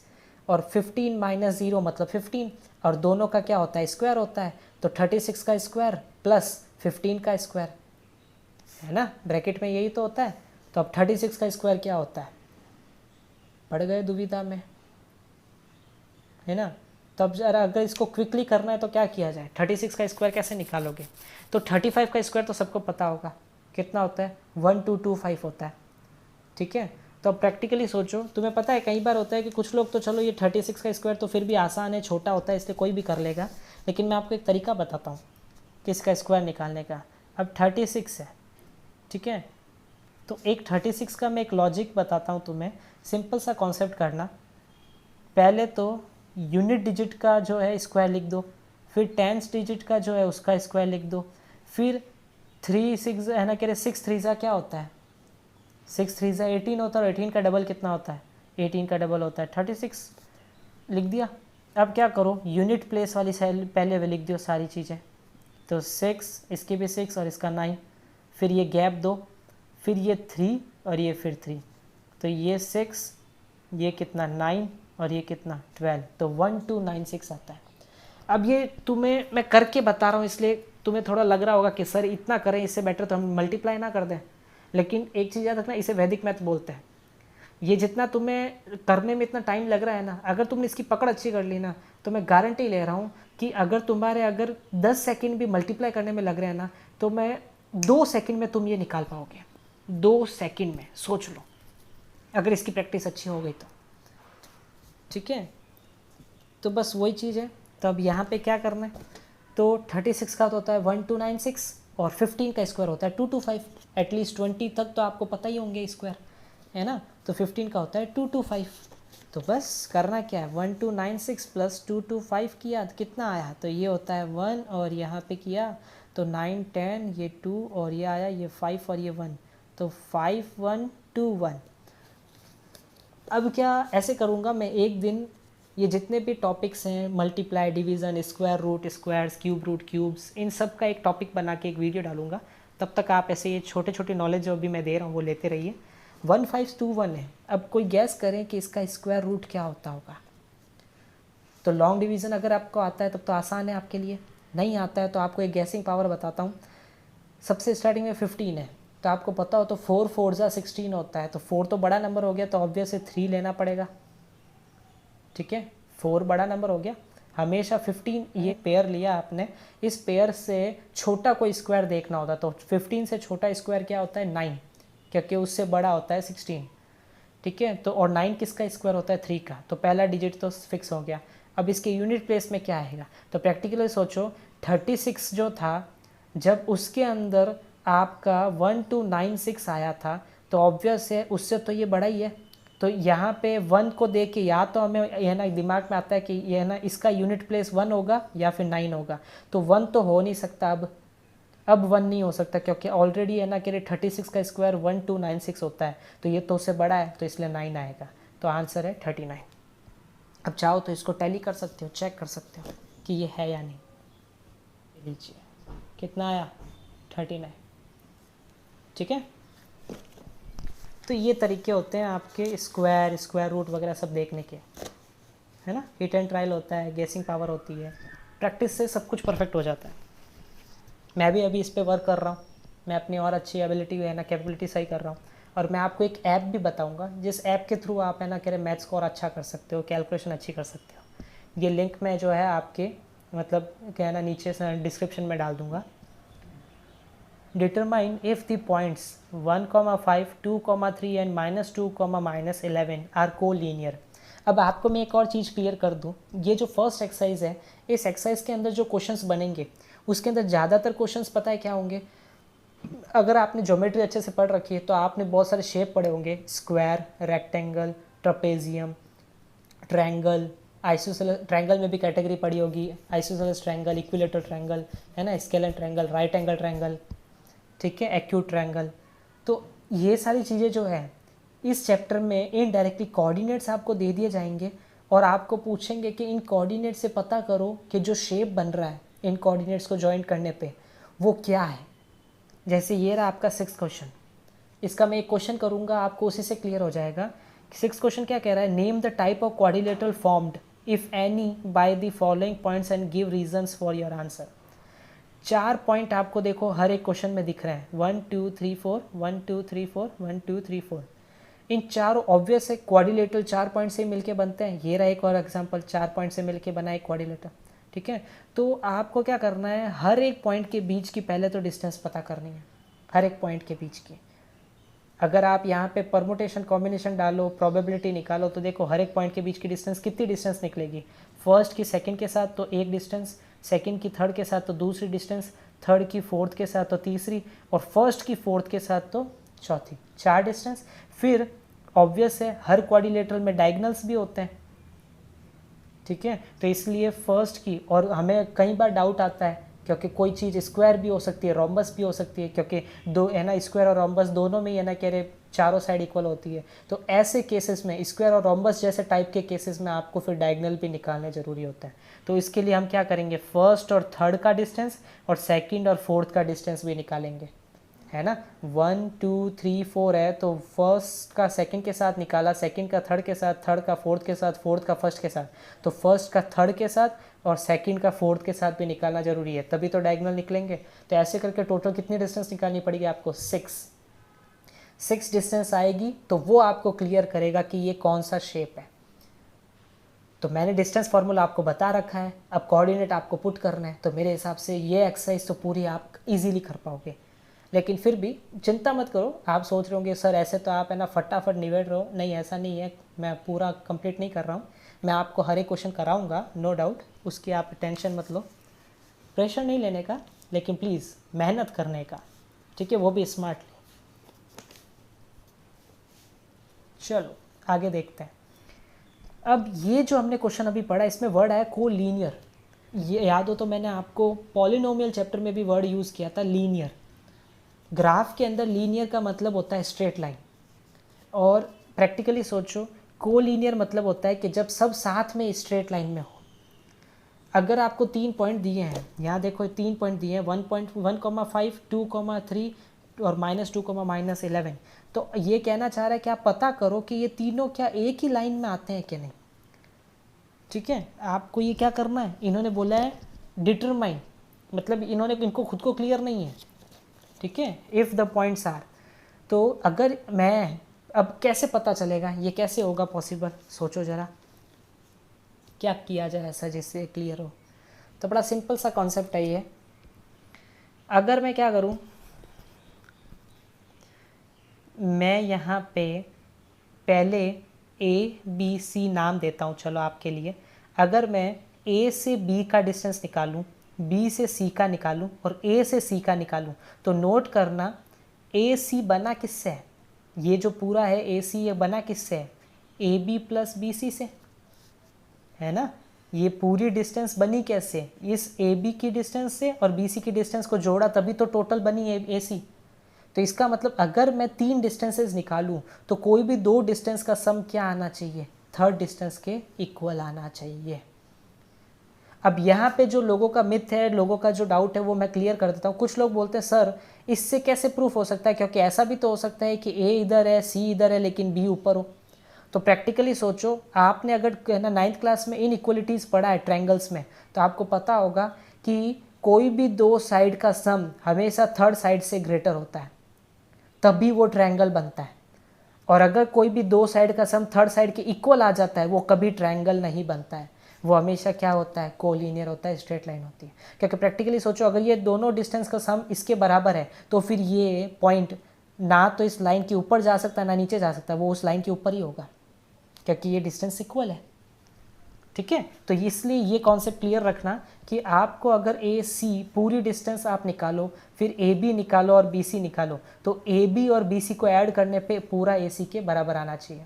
और 15 माइनस 0 मतलब 15, और दोनों का क्या होता है, स्क्वायर होता है। तो 36 का स्क्वायर प्लस 15 का स्क्वायर, है ना, ब्रैकेट में यही तो होता है। तो अब 36 का स्क्वायर क्या होता है, पड़ गए दुविधा में, है ना। तो अब जरा अगर इसको क्विकली करना है तो क्या किया जाए, 36 का स्क्वायर कैसे निकालोगे, तो 35 का स्क्वायर तो सबको पता होगा कितना होता है, 1225 होता है, ठीक है। तो अब प्रैक्टिकली सोचो, तुम्हें पता है कई बार होता है कि कुछ लोग तो चलो ये 36 का स्क्वायर तो फिर भी आसान है, छोटा होता है इसलिए कोई भी कर लेगा, लेकिन मैं आपको एक तरीका बताता हूँ कि इसका स्क्वायर निकालने का। अब 36 है, ठीक है, तो एक 36 का मैं एक लॉजिक बताता हूँ तुम्हें, सिंपल सा कॉन्सेप्ट करना। पहले तो यूनिट डिजिट का जो है स्क्वायर लिख दो, फिर टेंस डिजिट का जो है उसका स्क्वायर लिख दो, फिर 3 6 है ना, कह रहे 6 3 सा क्या होता है, 6 3 सा 18 होता है, और 18 का डबल कितना होता है, 18 का डबल होता है 36, लिख दिया। अब क्या करो, यूनिट प्लेस वाली सेल पहले वे लिख दियो सारी चीज़ें, तो 6, इसकी भी 6 और इसका 9, फिर ये गैप दो, फिर ये 3 और ये फिर 3, तो ये 6, ये कितना 9 और ये कितना 12, तो 1296 आता है। अब ये तुम्हें मैं करके बता रहा हूँ, इसलिए तुम्हें थोड़ा लग रहा होगा कि सर इतना करें, इससे बेटर तो हम मल्टीप्लाई ना कर दें, लेकिन एक चीज़ याद रखना, इसे वैदिक मैथ बोलते हैं। ये जितना तुम्हें करने में इतना टाइम लग रहा है ना, अगर तुमने इसकी पकड़ अच्छी कर ली ना, तो मैं गारंटी ले रहा हूँ कि अगर 10 सेकंड भी मल्टीप्लाई करने में लग रहे हैं ना, तो मैं 2 सेकंड में तुम ये निकाल पाओगे, 2 सेकंड में, सोच लो, अगर इसकी प्रैक्टिस अच्छी हो गई तो। ठीक है, तो बस वही चीज़ है। तो अब यहाँ पे क्या करना है, तो 36 का तो होता है 1296 और 15 का स्क्वायर होता है 225, एटलीस्ट 20 तक तो आपको पता ही होंगे स्क्वायर, है ना, तो 15 का होता है 225। तो बस करना क्या है, 1296 प्लस 225 किया तो कितना आया, तो ये होता है 1, और यहाँ पे किया तो 9 10, ये 2 और ये आया, ये 5 और ये 1, तो 5121। अब क्या ऐसे करूँगा मैं, एक दिन ये जितने भी टॉपिक्स हैं, multiply, division, square root, squares, cube root, cubes, इन सब का एक टॉपिक बना के एक वीडियो डालूंगा। तब तक आप ऐसे ये छोटे छोटे नॉलेज जो अभी मैं दे रहा हूँ वो लेते रहिए। 1521 है। अब कोई गैस करें कि इसका स्क्वायर रूट क्या होता होगा। तो लॉन्ग डिवीज़न अगर आपको आता है तब तो आसान है आपके लिए, नहीं आता है तो आपको एक गैसिंग पावर बताता हूँ। सबसे स्टार्टिंग में 15 है, तो आपको पता हो तो 4 4 जा 16 होता है, तो 4 तो बड़ा नंबर हो गया, तो ऑब्वियसली 3 लेना पड़ेगा। ठीक है, 4 बड़ा नंबर हो गया। हमेशा 15 ये पेयर लिया आपने, इस पेयर से छोटा कोई स्क्वायर देखना होता, तो 15 से छोटा स्क्वायर क्या होता है 9, क्योंकि उससे बड़ा होता है 16। ठीक है, तो और 9 किसका स्क्वायर होता है 3 का, तो पहला डिजिट तो फिक्स हो गया। अब इसके यूनिट प्लेस में क्या आएगा, तो प्रैक्टिकली सोचो 36 जो था, जब उसके अंदर आपका 1296 आया था, तो ऑब्वियस है उससे तो ये बड़ा ही है। तो यहाँ पे 1 को देख के या तो हमें यह ना दिमाग में आता है कि यह ना इसका यूनिट प्लेस 1 होगा या फिर 9 होगा, तो 1 तो हो नहीं सकता। अब 1 नहीं हो सकता, क्योंकि ऑलरेडी है ना कि 36 का स्क्वायर 1296 होता है, तो ये तो उससे बड़ा है, तो इसलिए 9 आएगा। तो आंसर है 39। अब चाहो तो इसको टैली कर सकते हो, चेक कर सकते हो कि ये है या नहीं। लीजिए कितना आया 39। ठीक है, तो ये तरीके होते हैं आपके स्क्वायर रूट वगैरह सब देखने के, है ना। हिट एंड ट्रायल होता है, गेसिंग पावर होती है, प्रैक्टिस से सब कुछ परफेक्ट हो जाता है। मैं भी अभी इस पर वर्क कर रहा हूँ, मैं अपनी और अच्छी एबिलिटी है ना, कैपेबिलिटी सही कर रहा हूँ। और मैं आपको एक ऐप भी बताऊँगा, जिस ऐप के थ्रू आप है ना कह रहे मैथ्स को और अच्छा कर सकते हो, कैलकुलेशन अच्छी कर सकते हो। ये लिंक मैं जो है आपके मतलब क्या है ना नीचे से डिस्क्रिप्शन में डाल दूँगा। Determine if the points 1, 5, 2, 3 and -2, -11 are collinear। अब आपको मैं एक और चीज़ क्लियर कर दूं, ये जो फर्स्ट एक्सरसाइज है, इस एक्सरसाइज के अंदर जो क्वेश्चंस बनेंगे उसके अंदर ज़्यादातर क्वेश्चंस पता है क्या होंगे। अगर आपने ज्योमेट्री अच्छे से पढ़ रखी है तो आपने बहुत सारे शेप पढ़े होंगे, square, rectangle, trapezium, triangle, isosceles, triangle में भी कैटेगरी पढ़ी होगी, आइसोसेलेस ट्रायंगल, इक्विलेटरल ट्रायंगल, है ना, scalar triangle, right angle triangle, ठीक है, एक्यूट ट्रायंगल। तो ये सारी चीज़ें जो है इस चैप्टर में इनडायरेक्टली कोऑर्डिनेट्स आपको दे दिए जाएंगे, और आपको पूछेंगे कि इन कोऑर्डिनेट से पता करो कि जो शेप बन रहा है इन कोऑर्डिनेट्स को ज्वाइन करने पे वो क्या है। जैसे ये रहा आपका 6th क्वेश्चन, इसका मैं एक क्वेश्चन करूँगा, आपको उसी से क्लियर हो जाएगा। 6th क्वेश्चन क्या कह रहा है, name the type of quadrilateral formed if any by the following points and give reasons for your answer. 4 point आपको देखो हर एक क्वेश्चन में दिख रहे हैं, 1 2 3 4, 1 2 3 4, 1 2 3 4। इन चारों ऑब्वियस है क्वाड्रिलेटरल 4 पॉइंट से मिलके बनते हैं। ये रहा एक और एग्जांपल, 4 पॉइंट से मिलके बना एक क्वाड्रिलेटर। ठीक है, तो आपको क्या करना है, हर एक पॉइंट के बीच की पहले तो डिस्टेंस पता करनी है, हर एक पॉइंट के बीच की। अगर आप यहाँ पे परमुटेशन कॉम्बिनेशन डालो, प्रोबेबिलिटी निकालो, तो देखो हर एक पॉइंट के बीच की डिस्टेंस कितनी डिस्टेंस निकलेगी। फर्स्ट की सेकंड के साथ तो एक डिस्टेंस, सेकंड की थर्ड के साथ तो दूसरी डिस्टेंस, थर्ड की फोर्थ के साथ तो तीसरी, और फर्स्ट की फोर्थ के साथ तो चौथी, 4 डिस्टेंस। फिर ऑब्वियस है हर क्वाड्रिलेटरल में डायगोनल्स भी होते हैं। ठीक है, तो इसलिए फर्स्ट की, और हमें कई बार डाउट आता है क्योंकि कोई चीज़ स्क्वायर भी हो सकती है, रोम्बस भी हो सकती है, क्योंकि दो है ना, स्क्वायर और रोम्बस दोनों में ही है ना कह रहे चारों साइड इक्वल होती है। तो ऐसे केसेस में, स्क्वायर और रोम्बस जैसे टाइप के केसेस में आपको फिर डायगोनल भी निकालने ज़रूरी होता है। तो इसके लिए हम क्या करेंगे, फर्स्ट और थर्ड का डिस्टेंस और सेकंड और फोर्थ का डिस्टेंस भी निकालेंगे, है ना। 1 2 3 4 है, तो फर्स्ट का सेकंड के साथ निकाला, सेकंड का थर्ड के साथ, थर्ड का फोर्थ के साथ, फोर्थ का फर्स्ट के साथ, तो फर्स्ट का थर्ड के साथ और सेकंड का फोर्थ के साथ भी निकालना जरूरी है, तभी तो डायगोनल निकलेंगे। तो ऐसे करके टोटल कितनी डिस्टेंस निकालनी पड़ेगी आपको, 6 डिस्टेंस आएगी। तो वो आपको क्लियर करेगा कि ये कौन सा शेप है। तो मैंने डिस्टेंस फार्मूला आपको बता रखा है, अब कोऑर्डिनेट आपको पुट करना है। तो मेरे हिसाब से ये एक्सरसाइज तो पूरी आप इजीली कर पाओगे। लेकिन फिर भी चिंता मत करो, आप सोच रहे होंगे सर ऐसे तो आप है ना फटाफट निबेड़ रहे हो, नहीं ऐसा नहीं है, मैं पूरा कंप्लीट नहीं कर रहा हूँ, मैं आपको हर एक क्वेश्चन कराऊंगा, नो डाउट, उसकी आप टेंशन मत लो, प्रेशर नहीं लेने का, लेकिन प्लीज़ मेहनत करने का, ठीक है, वो भी स्मार्टली। चलो आगे देखते हैं। अब ये जो हमने क्वेश्चन अभी पढ़ा, इसमें वर्ड आया कोलीनियर। ये याद हो तो मैंने आपको पॉलिनोमियल चैप्टर में भी वर्ड यूज़ किया था, लीनियर। ग्राफ के अंदर लीनियर का मतलब होता है स्ट्रेट लाइन, और प्रैक्टिकली सोचो कोलीनियर मतलब होता है कि जब सब साथ में स्ट्रेट लाइन में हो। अगर आपको 3 पॉइंट दिए हैं, यहाँ देखो 3 पॉइंट दिए हैं, 1.1,5, 2,3 और -2, -11, तो ये कहना चाह रहा है कि आप पता करो कि ये तीनों क्या एक ही लाइन में आते हैं कि नहीं। ठीक है, आपको ये क्या करना है, इन्होंने बोला है डिटरमाइन, मतलब इनको खुद को क्लियर नहीं है, ठीक है, इफ़ द पॉइंट्स आर। तो अगर मैं, अब कैसे पता चलेगा, ये कैसे होगा पॉसिबल, सोचो ज़रा क्या किया जाए ऐसा जिससे क्लियर हो। तो बड़ा सिंपल सा कॉन्सेप्ट है ये। अगर मैं क्या करूं, मैं यहाँ पे पहले ABC नाम देता हूँ, चलो आपके लिए। अगर मैं A से B का डिस्टेंस निकालूं, B से C का निकालूं और A से C का निकालूं, तो नोट करना AC बना किससे है, ये जो पूरा है AC ये बना किससे है, AB प्लस BC से, है ना। ये पूरी डिस्टेंस बनी कैसे, इस AB की डिस्टेंस से और BC की डिस्टेंस को जोड़ा तभी तो टोटल बनी AC। तो इसका मतलब अगर मैं 3 डिस्टेंसेस निकालूं तो कोई भी 2 डिस्टेंस का सम क्या आना चाहिए, थर्ड डिस्टेंस के इक्वल आना चाहिए। अब यहाँ पे जो लोगों का मिथ है, लोगों का जो डाउट है, वो मैं क्लियर कर देता हूँ। कुछ लोग बोलते हैं सर इससे कैसे प्रूफ हो सकता है, क्योंकि ऐसा भी तो हो सकता है कि A इधर है, C इधर है, लेकिन B ऊपर हो। तो प्रैक्टिकली सोचो, आपने अगर ना 9th क्लास में इनइक्वलिटीज़ पढ़ा है ट्रायंगल्स में, तो आपको पता होगा कि कोई भी 2 साइड का सम हमेशा थर्ड साइड से ग्रेटर होता है, तभी वो ट्रायंगल बनता है। और अगर कोई भी 2 साइड का सम थर्ड साइड के इक्वल आ जाता है, वो कभी ट्रायंगल नहीं बनता है, वो हमेशा क्या होता है, कोलिनियर होता है, स्ट्रेट लाइन होती है। क्योंकि प्रैक्टिकली सोचो, अगर ये दोनों डिस्टेंस का सम इसके बराबर है, तो फिर ये पॉइंट ना तो इस लाइन के ऊपर जा सकता है ना नीचे जा सकता है, वो उस लाइन के ऊपर ही होगा, क्योंकि ये डिस्टेंस इक्वल है। ठीक है, तो इसलिए ये कॉन्सेप्ट क्लियर रखना कि आपको अगर AC पूरी डिस्टेंस आप निकालो, फिर AB निकालो और BC निकालो, तो AB और BC को ऐड करने पे पूरा AC के बराबर आना चाहिए।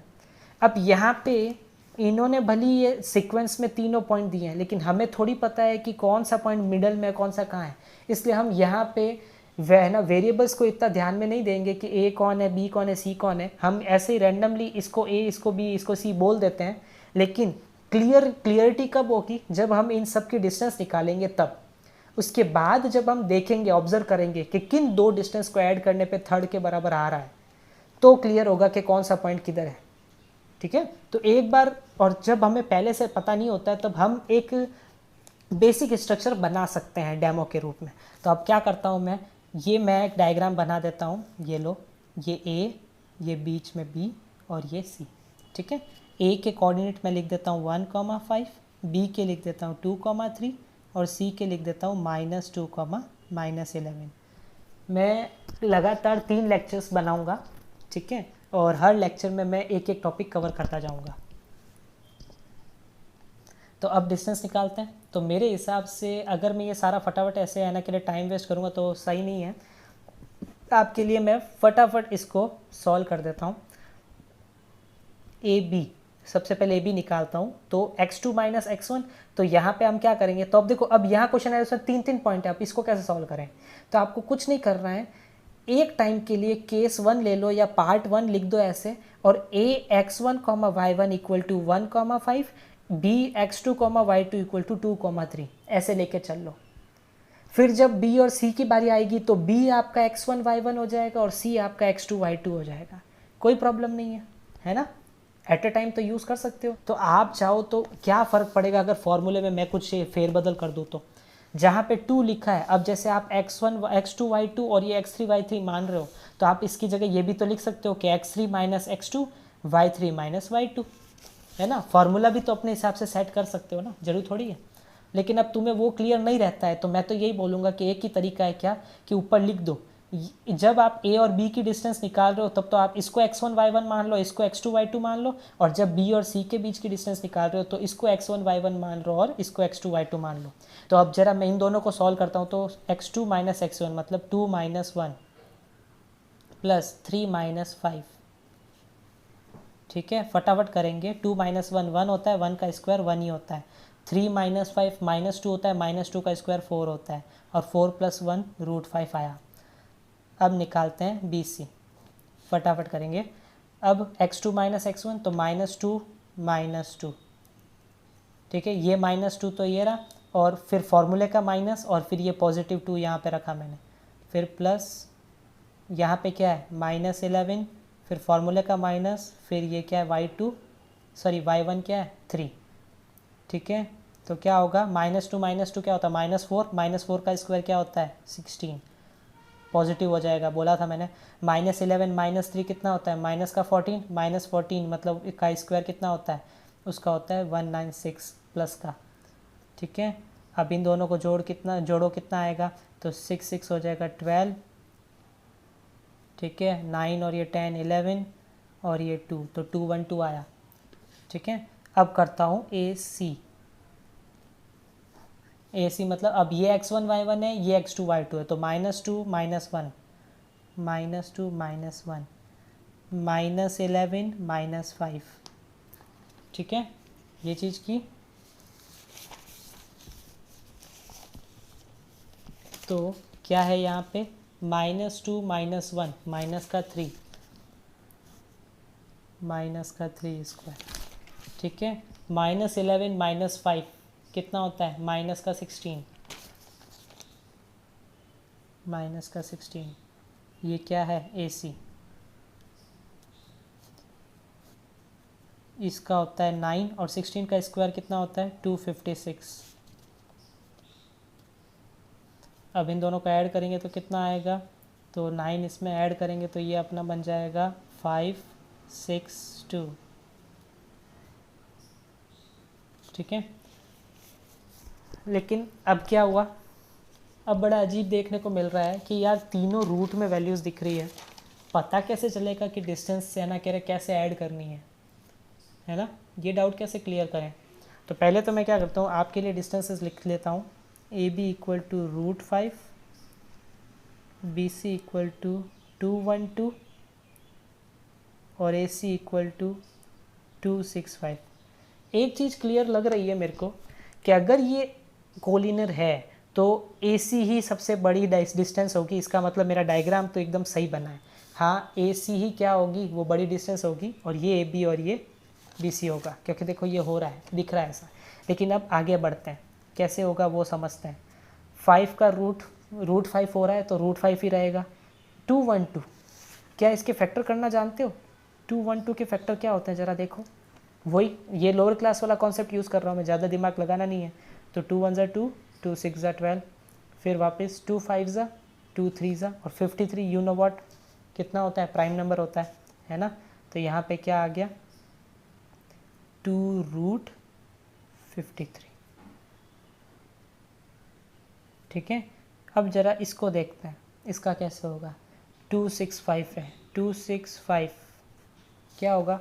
अब यहाँ पे इन्होंने भली ये सीक्वेंस में तीनों पॉइंट दिए हैं, लेकिन हमें थोड़ी पता है कि कौन सा पॉइंट मिडल में कौन सा कहाँ है, इसलिए हम यहाँ पे वह ना वेरिएबल्स को इतना ध्यान में नहीं देंगे कि A कौन है, B कौन है, C कौन है। हम ऐसे ही रैंडमली इसको A, इसको B, इसको C बोल देते हैं। लेकिन क्लियरिटी कब होगी, जब हम इन सब की डिस्टेंस निकालेंगे तब। उसके बाद जब हम देखेंगे, ऑब्जर्व करेंगे कि किन 2 डिस्टेंस को ऐड करने पे थर्ड के बराबर आ रहा है, तो क्लियर होगा कि कौन सा पॉइंट किधर है। ठीक है, तो एक बार, और जब हमें पहले से पता नहीं होता है, तब हम एक बेसिक स्ट्रक्चर बना सकते हैं डेमो के रूप में। तो अब क्या करता हूँ मैं एक डायग्राम बना देता हूँ। ये लो, ये A, ये बीच में B और ये C। ठीक है, A के कोऑर्डिनेट मैं लिख देता हूँ 1,5, B के लिख देता हूँ 2,3 और C के लिख देता हूँ -2, -11। मैं लगातार 3 लेक्चर्स बनाऊँगा, ठीक है, और हर लेक्चर में मैं एक एक टॉपिक कवर करता जाऊँगा। तो अब डिस्टेंस निकालते हैं। तो मेरे हिसाब से अगर मैं ये सारा फटाफट ऐसे है ना के लिए टाइम वेस्ट करूँगा तो सही नहीं है। आपके लिए मैं फटाफट इसको सॉल्व कर देता हूँ। AB सबसे पहले ए बी निकालता हूँ, तो x2 माइनस x1, तो यहाँ पे हम क्या करेंगे, तो अब देखो अब यहाँ क्वेश्चन है उसमें 3 पॉइंट है, आप इसको कैसे सॉल्व करें। तो आपको कुछ नहीं करना है, एक टाइम के लिए केस 1 ले लो या पार्ट 1 लिख दो ऐसे, और a x1 y1 equal to 1,5, b x2 y2 equal to 2,3 ऐसे लेके चल लो। फिर जब b और c की बारी आएगी तो b आपका x1 y1 हो जाएगा और c आपका x2 y2 हो जाएगा, कोई प्रॉब्लम नहीं है ना, एट अ टाइम तो यूज़ कर सकते हो। तो आप चाहो तो क्या फ़र्क पड़ेगा अगर फॉर्मूले में मैं कुछ फेरबदल कर दूँ, तो जहाँ पे 2 लिखा है, अब जैसे आप x1 x2 y2 और ये x3 y3 मान रहे हो, तो आप इसकी जगह ये भी तो लिख सकते हो कि x3 minus x2 y3 minus y2, है ना। फार्मूला भी तो अपने हिसाब से सेट कर सकते हो ना, जरूरी थोड़ी है। लेकिन अब तुम्हें वो क्लियर नहीं रहता है, तो मैं तो यही बोलूँगा कि एक ही तरीका है क्या, कि ऊपर लिख दो, जब आप a और b की डिस्टेंस निकाल रहे हो तब तो आप इसको x1 y1 मान लो, इसको x2 y2 मान लो, और जब b और c के बीच की डिस्टेंस निकाल रहे हो तो इसको x1 y1 मान लो और इसको x2 y2 मान लो। तो अब जरा मैं इन दोनों को सॉल्व करता हूँ, तो x2 माइनस x1 मतलब 2 माइनस 1 प्लस 3 माइनस 5, ठीक है, फटाफट करेंगे। 2 माइनस 1 1 होता है, 1 का स्क्वायर 1 ही होता है। 3 माइनस 5 माइनस 2 होता है, माइनस 2 का स्क्वायर 4 होता है, और 4 प्लस 1 √5 आया। अब निकालते हैं बी सी, फटाफट करेंगे। अब x2 माइनस x1 तो -2 -2, ठीक है, ये -2 तो ये रहा, और फिर फॉर्मूले का माइनस, और फिर ये +2 यहाँ पे रखा मैंने, फिर प्लस यहाँ पे क्या है -11, फिर फॉर्मूले का माइनस, फिर ये क्या है y1 क्या है 3, ठीक है। तो क्या होगा -2 क्या होता है -4 का स्क्वायर क्या होता है 16, पॉजिटिव हो जाएगा, बोला था मैंने। -11 -3 कितना होता है -14 मतलब का स्क्वायर कितना होता है, उसका होता है 196 प्लस का, ठीक है। अब इन दोनों को जोड़ो कितना आएगा, तो 6 6 हो जाएगा 12, ठीक है, 9 और ये 10 11 और ये 2, तो 2 1 2 आया, ठीक है। अब करता हूँ ए सी मतलब अब ये x1 y1 है, ये x2 y2 है, तो -2 -1 -2 -1 -11 -5, ठीक है, ये चीज़ की। तो क्या है यहाँ पे -2 -1 माइनस का 3 स्क्वायर, ठीक है, -11 -5 कितना होता है -16 ये क्या है ए सी, इसका होता है 9 और 16 का स्क्वायर कितना होता है 256। अब इन दोनों को ऐड करेंगे तो कितना आएगा, तो 9 इसमें ऐड करेंगे तो ये अपना बन जाएगा 562, ठीक है। लेकिन अब क्या हुआ, अब बड़ा अजीब देखने को मिल रहा है कि यार तीनों रूट में वैल्यूज़ दिख रही है, पता कैसे चलेगा कि डिस्टेंस से ना कह रहे कैसे ऐड करनी है ना, ये डाउट कैसे क्लियर करें। तो पहले तो मैं क्या करता हूँ, आपके लिए डिस्टेंसेस लिख लेता हूँ, A B equal to √5, B C equal to 212 और ए सी इक्वल टू 265। एक चीज़ क्लियर लग रही है मेरे को कि अगर ये कोलिनियर है तो ए सी ही सबसे बड़ी डिस्टेंस होगी, इसका मतलब मेरा डायग्राम तो एकदम सही बना है। हाँ, ए सी ही क्या होगी, वो बड़ी डिस्टेंस होगी, और ये ए बी और ये बी सी होगा, क्योंकि देखो ये हो रहा है, दिख रहा है ऐसा। लेकिन अब आगे बढ़ते हैं, कैसे होगा वो समझते हैं। 5 का √5 हो रहा है तो √5 ही रहेगा। 212 क्या इसके फैक्टर करना जानते हो, 212 के फैक्टर क्या होते हैं ज़रा देखो, वही ये लोअर क्लास वाला कॉन्सेप्ट यूज़ कर रहा हूँ मैं, ज़्यादा दिमाग लगाना नहीं है। तो 2 1 2, 2 6 12, फिर वापस 2 5 2 3 और 53, यू नो व्हाट कितना होता है, प्राइम नंबर होता है ना। तो यहाँ पे क्या आ गया 2√53, ठीक है। अब ज़रा इसको देखते हैं, इसका कैसे होगा। 265 है, 265 क्या होगा,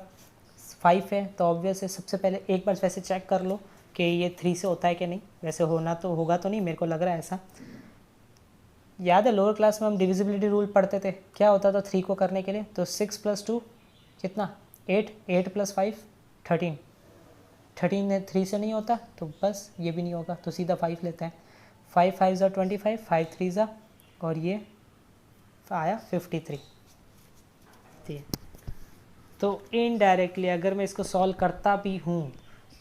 5 है तो ऑब्वियस है। सबसे पहले एक बार वैसे चेक कर लो कि ये 3 से होता है कि नहीं, वैसे होना तो होगा तो नहीं, मेरे को लग रहा है ऐसा। याद है लोअर क्लास में हम डिविजिबिलिटी रूल पढ़ते थे, क्या होता था 3 को करने के लिए, तो 6 + 2 कितना 8, 8 + 5 13, 13 ने 3 से नहीं होता तो बस ये भी नहीं होगा, तो सीधा 5 लेते हैं। 5 5 ज़ा 25, 5 3 ज़ा, और ये आया 53। तो इनडायरेक्टली अगर मैं इसको सॉल्व करता भी हूँ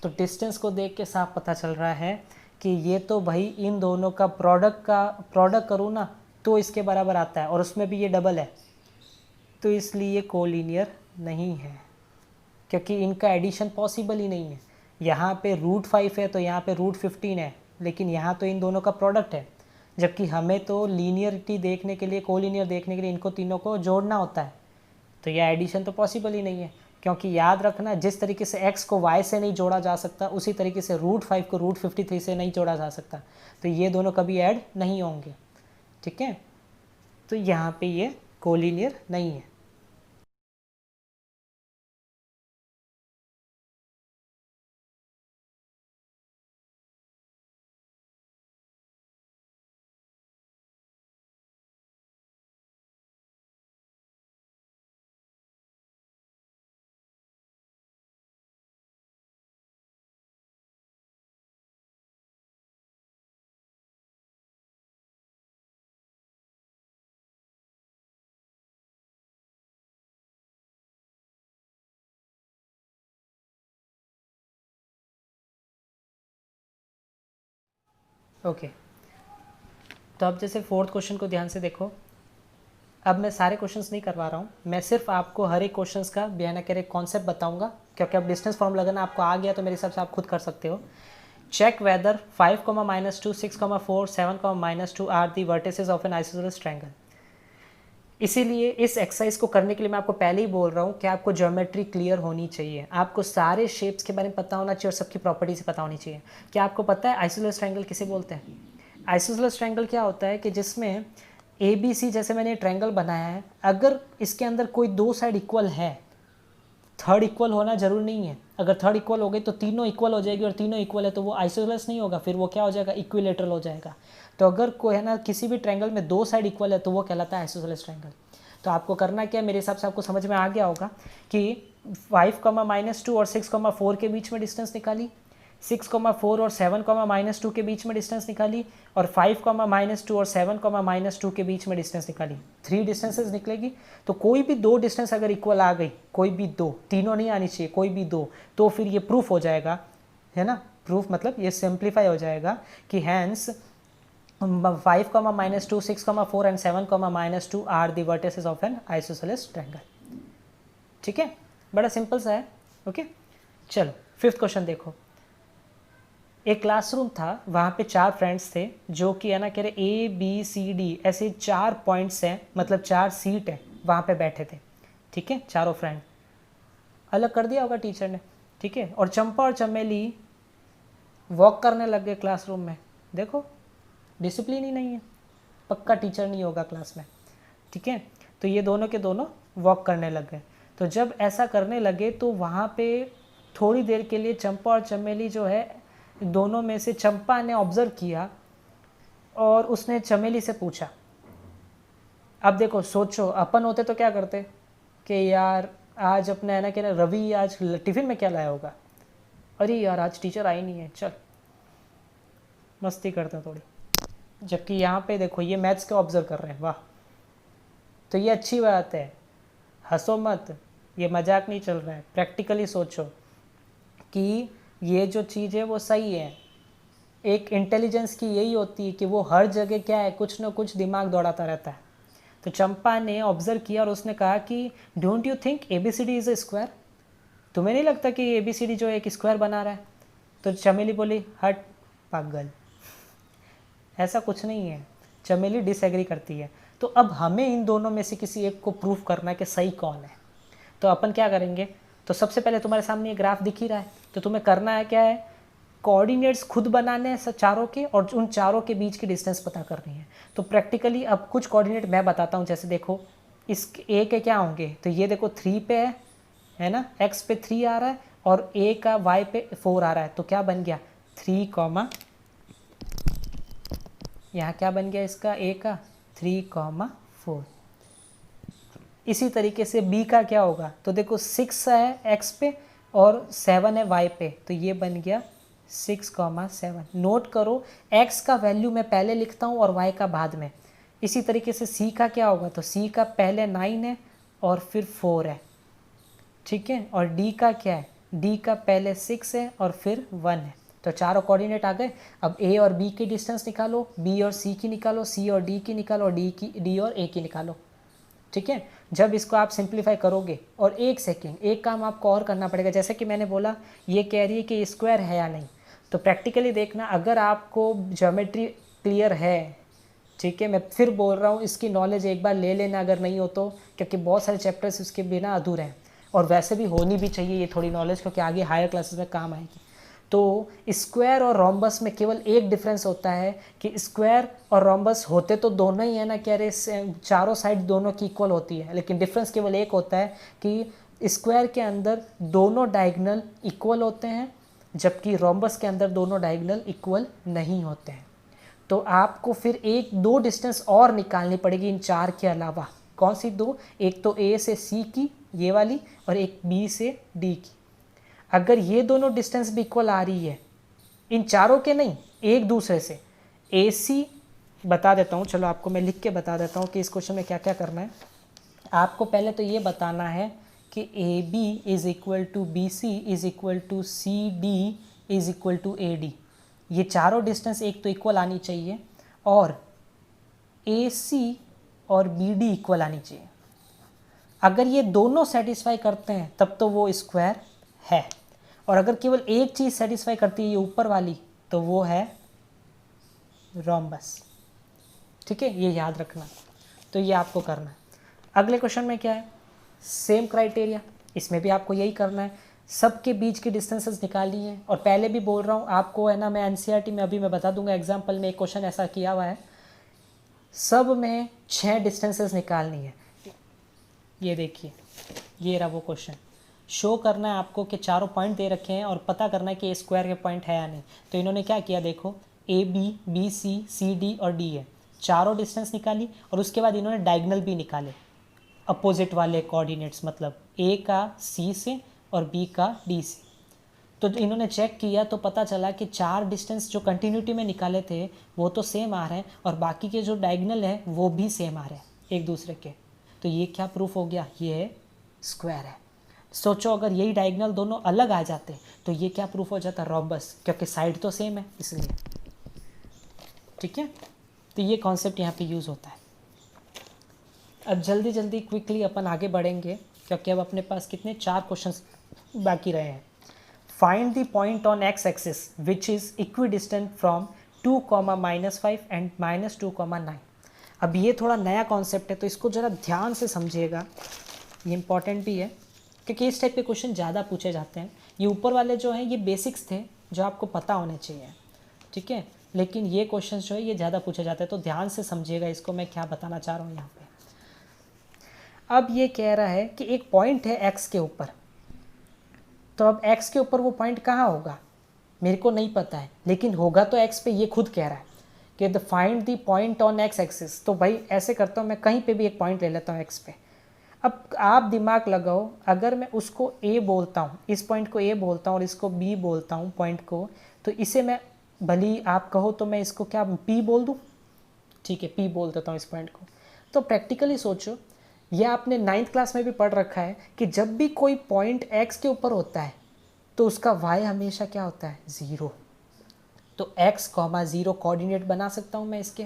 तो डिस्टेंस को देख के साफ पता चल रहा है कि ये तो भाई इन दोनों का प्रोडक्ट करूँ ना तो इसके बराबर आता है, और उसमें भी ये डबल है, तो इसलिए कोलिनियर नहीं है, क्योंकि इनका एडिशन पॉसिबल ही नहीं है। यहाँ पे √5 है तो यहाँ पे √15 है, लेकिन यहाँ तो इन दोनों का प्रोडक्ट है, जबकि हमें तो लीनियरिटी देखने के लिए, कोलिनियर देखने के लिए इनको तीनों को जोड़ना होता है, तो यह एडिशन तो पॉसिबल ही नहीं है। क्योंकि याद रखना, जिस तरीके से x को y से नहीं जोड़ा जा सकता उसी तरीके से √5 को √53 से नहीं जोड़ा जा सकता, तो ये दोनों कभी ऐड नहीं होंगे, ठीक है। तो यहाँ पे ये कोलिनियर नहीं है। ओके, तो अब जैसे फोर्थ क्वेश्चन को ध्यान से देखो। अब मैं सारे क्वेश्चंस नहीं करवा रहा हूँ, मैं सिर्फ आपको हर एक क्वेश्चंस का बिना करे कॉन्सेप्ट बताऊंगा, क्योंकि अब डिस्टेंस फॉर्म लगाना आपको आ गया तो मेरे हिसाब से आप खुद कर सकते हो। Check whether 5, -2, 6, 4, 7, -2 are the vertices of an isosceles triangle. इसीलिए इस एक्सरसाइज को करने के लिए मैं आपको पहले ही बोल रहा हूँ कि आपको ज्योमेट्री क्लियर होनी चाहिए, आपको सारे शेप्स के बारे में पता होना चाहिए और सबकी प्रॉपर्टी से पता होनी चाहिए। क्या आपको पता है आइसोसेलेस ट्रायंगल किसे बोलते हैं? आइसोसेलेस ट्रायंगल क्या होता है कि जिसमें ABC जैसे मैंने ट्रायंगल बनाया है, अगर इसके अंदर कोई दो साइड इक्वल है, थर्ड इक्वल होना जरूरी नहीं है। अगर थर्ड इक्वल हो गई तो तीनों इक्वल हो जाएगी, और तीनों इक्वल है तो वो आइसोसेलेस नहीं होगा, फिर वो क्या हो जाएगा, इक्विलेटरल हो जाएगा। तो अगर कोई है ना किसी भी ट्रायंगल में दो साइड इक्वल है तो वो कहलाता है आइसोसेलेस ट्रायंगल। तो आपको करना क्या है, मेरे हिसाब से आपको समझ में आ गया होगा कि 5, -2 और 6, 4 के बीच में डिस्टेंस निकाली, 6, 4 और 7, -2 के बीच में डिस्टेंस निकाली, और 5, -2 और 7, -2 के बीच में डिस्टेंस निकाली। 3 डिस्टेंसेस निकलेगी। तो कोई भी दो डिस्टेंस अगर इक्वल आ गई, कोई भी दो, तीनों नहीं आनी चाहिए, कोई भी दो, तो फिर ये प्रूफ हो जाएगा, है ना। प्रूफ मतलब ये सिंप्लीफाई हो जाएगा कि hence 5, -2, 6, 4 and 7, -2 are the vertices of an isosceles triangle. ठीक है, बड़ा सिंपल सा है। ओके, चलो फिफ्थ क्वेश्चन देखो। एक क्लासरूम था, वहाँ पे 4 फ्रेंड्स थे जो कि है ना कह रहे ABCD ऐसे 4 पॉइंट्स हैं, मतलब 4 सीट है, वहाँ पे बैठे थे। ठीक है, चारों फ्रेंड अलग कर दिया होगा टीचर ने। ठीक है, और चंपा और चमेली वॉक करने लग गए क्लासरूम में। देखो डिसिप्लिन ही नहीं है, पक्का टीचर नहीं होगा क्लास में। ठीक है, तो ये दोनों के दोनों वॉक करने लग गए। तो जब ऐसा करने लगे तो वहाँ पे थोड़ी देर के लिए चंपा और चमेली जो है, दोनों में से चंपा ने ऑब्जर्व किया और उसने चमेली से पूछा। अब देखो सोचो, अपन होते तो क्या करते कि यार आज अपने है ना कि रवि आज टिफ़िन में क्या लाया होगा, अरे यार आज टीचर आई नहीं है, चल मस्ती करते हैं थोड़ी। जबकि यहाँ पे देखो ये मैथ्स के ऑब्जर्व कर रहे हैं, वाह। तो ये अच्छी बात है, हंसो मत, ये मजाक नहीं चल रहा है, प्रैक्टिकली सोचो कि ये जो चीज़ है वो सही है। एक इंटेलिजेंस की यही होती है कि वो हर जगह क्या है, कुछ ना कुछ दिमाग दौड़ाता रहता है। तो चंपा ने ऑब्जर्व किया और उसने कहा कि don't you think ABCD is a square, तुम्हें नहीं लगता कि ABCD जो है एक स्क्वायर बना रहा है? तो चमेली बोली हट पागल, ऐसा कुछ नहीं है। चमेली डिसएग्री करती है। तो अब हमें इन दोनों में से किसी एक को प्रूफ करना है कि सही कौन है। तो अपन क्या करेंगे, तो सबसे पहले तुम्हारे सामने ये ग्राफ दिख ही रहा है, तो तुम्हें करना है क्या है, कोऑर्डिनेट्स खुद बनाने हैं चारों के, और उन चारों के बीच की डिस्टेंस पता करनी है। तो प्रैक्टिकली अब कुछ कोऑर्डिनेट मैं बताता हूँ, जैसे देखो इस A के क्या होंगे, तो ये देखो 3 पे है ना, X पे 3 आ रहा है और A का Y पे 4 आ रहा है, तो क्या बन गया 3, यहाँ क्या बन गया इसका A का 3, 4। इसी तरीके से B का क्या होगा, तो देखो 6 है X पे और 7 है y पे, तो ये बन गया 6,7। नोट करो x का वैल्यू मैं पहले लिखता हूँ और y का बाद में। इसी तरीके से c का क्या होगा, तो c का पहले 9 है और फिर 4 है, ठीक है। और d का क्या है, d का पहले 6 है और फिर 1 है। तो चारों कोऑर्डिनेट आ गए। अब a और b की डिस्टेंस निकालो, b और c की निकालो, c और d की निकालो, और d और a की निकालो, ठीक है। जब इसको आप सिंप्लीफाई करोगे, और एक सेकेंड, एक काम आपको और करना पड़ेगा। जैसे कि मैंने बोला ये कह रही है कि स्क्वायर है या नहीं, तो प्रैक्टिकली देखना, अगर आपको ज्योमेट्री क्लियर है, ठीक है, मैं फिर बोल रहा हूँ इसकी नॉलेज एक बार ले लेना अगर नहीं हो तो, क्योंकि बहुत सारे चैप्टर्स इसके बिना अधूरे हैं, और वैसे भी होनी भी चाहिए ये थोड़ी नॉलेज, क्योंकि आगे हायर क्लासेस में काम आएगी। तो स्क्वायर और रोम्बस में केवल एक डिफरेंस होता है कि स्क्वायर और रोम्बस होते तो दोनों ही है ना, कह रहे चारों साइड दोनों की इक्वल होती है, लेकिन डिफरेंस केवल एक होता है कि स्क्वायर के अंदर दोनों डायगोनल इक्वल होते हैं, जबकि रोम्बस के अंदर दोनों डायगोनल इक्वल नहीं होते हैं। तो आपको फिर एक दो डिस्टेंस और निकालनी पड़ेगी इन चार के अलावा। कौन सी दो, एक तो ए से सी की ये वाली, और एक बी से डी की। अगर ये दोनों डिस्टेंस भी इक्वल आ रही है, इन चारों के नहीं, एक दूसरे से, ए सी बता देता हूँ, चलो आपको मैं लिख के बता देता हूँ कि इस क्वेश्चन में क्या क्या करना है। आपको पहले तो ये बताना है कि A B is equal to B C is equal to C D is equal to A D. ये चारों डिस्टेंस एक तो इक्वल आनी चाहिए, और ए सी और बी डी इक्वल आनी चाहिए। अगर ये दोनों सेटिस्फाई करते हैं तब तो वो स्क्वायर है, और अगर केवल एक चीज़ सेटिस्फाई करती है ये ऊपर वाली, तो वो है रोम्बस, ठीक है, ये याद रखना। तो ये आपको करना है। अगले क्वेश्चन में क्या है, सेम क्राइटेरिया, इसमें भी आपको यही करना है, सबके बीच की डिस्टेंसेस निकालनी है। और पहले भी बोल रहा हूँ आपको, है ना, मैं एनसीईआरटी में अभी मैं बता दूंगा, एग्जाम्पल में एक क्वेश्चन ऐसा किया हुआ है, सब में 6 डिस्टेंसेस निकालनी है। ये देखिए, ये रहा वो क्वेश्चन। शो करना है आपको कि चारों पॉइंट दे रखे हैं और पता करना है कि ए स्क्वायर के पॉइंट है या नहीं। तो इन्होंने क्या किया, देखो A B, B C, C D और डी है, चारों डिस्टेंस निकाली, और उसके बाद इन्होंने डायगोनल भी निकाले, अपोजिट वाले कोऑर्डिनेट्स, मतलब ए का सी से और बी का डी से। तो इन्होंने चेक किया तो पता चला कि 4 डिस्टेंस जो कंटिन्यूटी में निकाले थे वो तो सेम आ रहे हैं, और बाकी के जो डायगोनल है वो भी सेम आ रहे हैं एक दूसरे के। तो ये क्या प्रूफ हो गया, ये स्क्वायर है। सोचो अगर यही डायगोनल दोनों अलग आ जाते तो ये क्या प्रूफ हो जाता, रोम्बस, क्योंकि साइड तो सेम है इसलिए, ठीक है। तो ये कॉन्सेप्ट यहाँ पे यूज़ होता है। अब जल्दी जल्दी क्विकली अपन आगे बढ़ेंगे, क्योंकि अब अपने पास कितने 4 क्वेश्चंस बाकी रहे हैं। Find the point on x axis which is equidistant from 2, -5 and -2, 9। अब ये थोड़ा नया कॉन्सेप्ट है, तो इसको ज़रा ध्यान से समझिएगा, ये इंपॉर्टेंट भी है, क्योंकि इस टाइप के क्वेश्चन ज़्यादा पूछे जाते हैं। ये ऊपर वाले जो हैं ये बेसिक्स थे जो आपको पता होने चाहिए, ठीक है, लेकिन ये क्वेश्चन जो है ये ज़्यादा पूछे जाते हैं, तो ध्यान से समझिएगा इसको मैं क्या बताना चाह रहा हूँ यहाँ पे। अब ये कह रहा है कि एक पॉइंट है एक्स के ऊपर, तो अब एक्स के ऊपर वो पॉइंट कहाँ होगा मेरे को नहीं पता है, लेकिन होगा तो एक्स पे, ये खुद कह रहा है कि the find the point on x axis. तो भाई ऐसे करता हूँ, मैं कहीं पे भी एक पॉइंट ले लेता हूँ एक्स पे। अब आप दिमाग लगाओ, अगर मैं उसको ए बोलता हूँ, इस पॉइंट को ए बोलता हूँ और इसको बी बोलता हूँ पॉइंट को, तो इसे मैं, भली आप कहो तो मैं इसको क्या पी बोल दूँ, ठीक है, पी बोल देता हूँ इस पॉइंट को। तो प्रैक्टिकली सोचो, यह आपने 9th क्लास में भी पढ़ रखा है कि जब भी कोई पॉइंट एक्स के ऊपर होता है तो उसका वाई हमेशा क्या होता है, 0। तो x, 0 कोऑर्डिनेट बना सकता हूँ मैं इसके।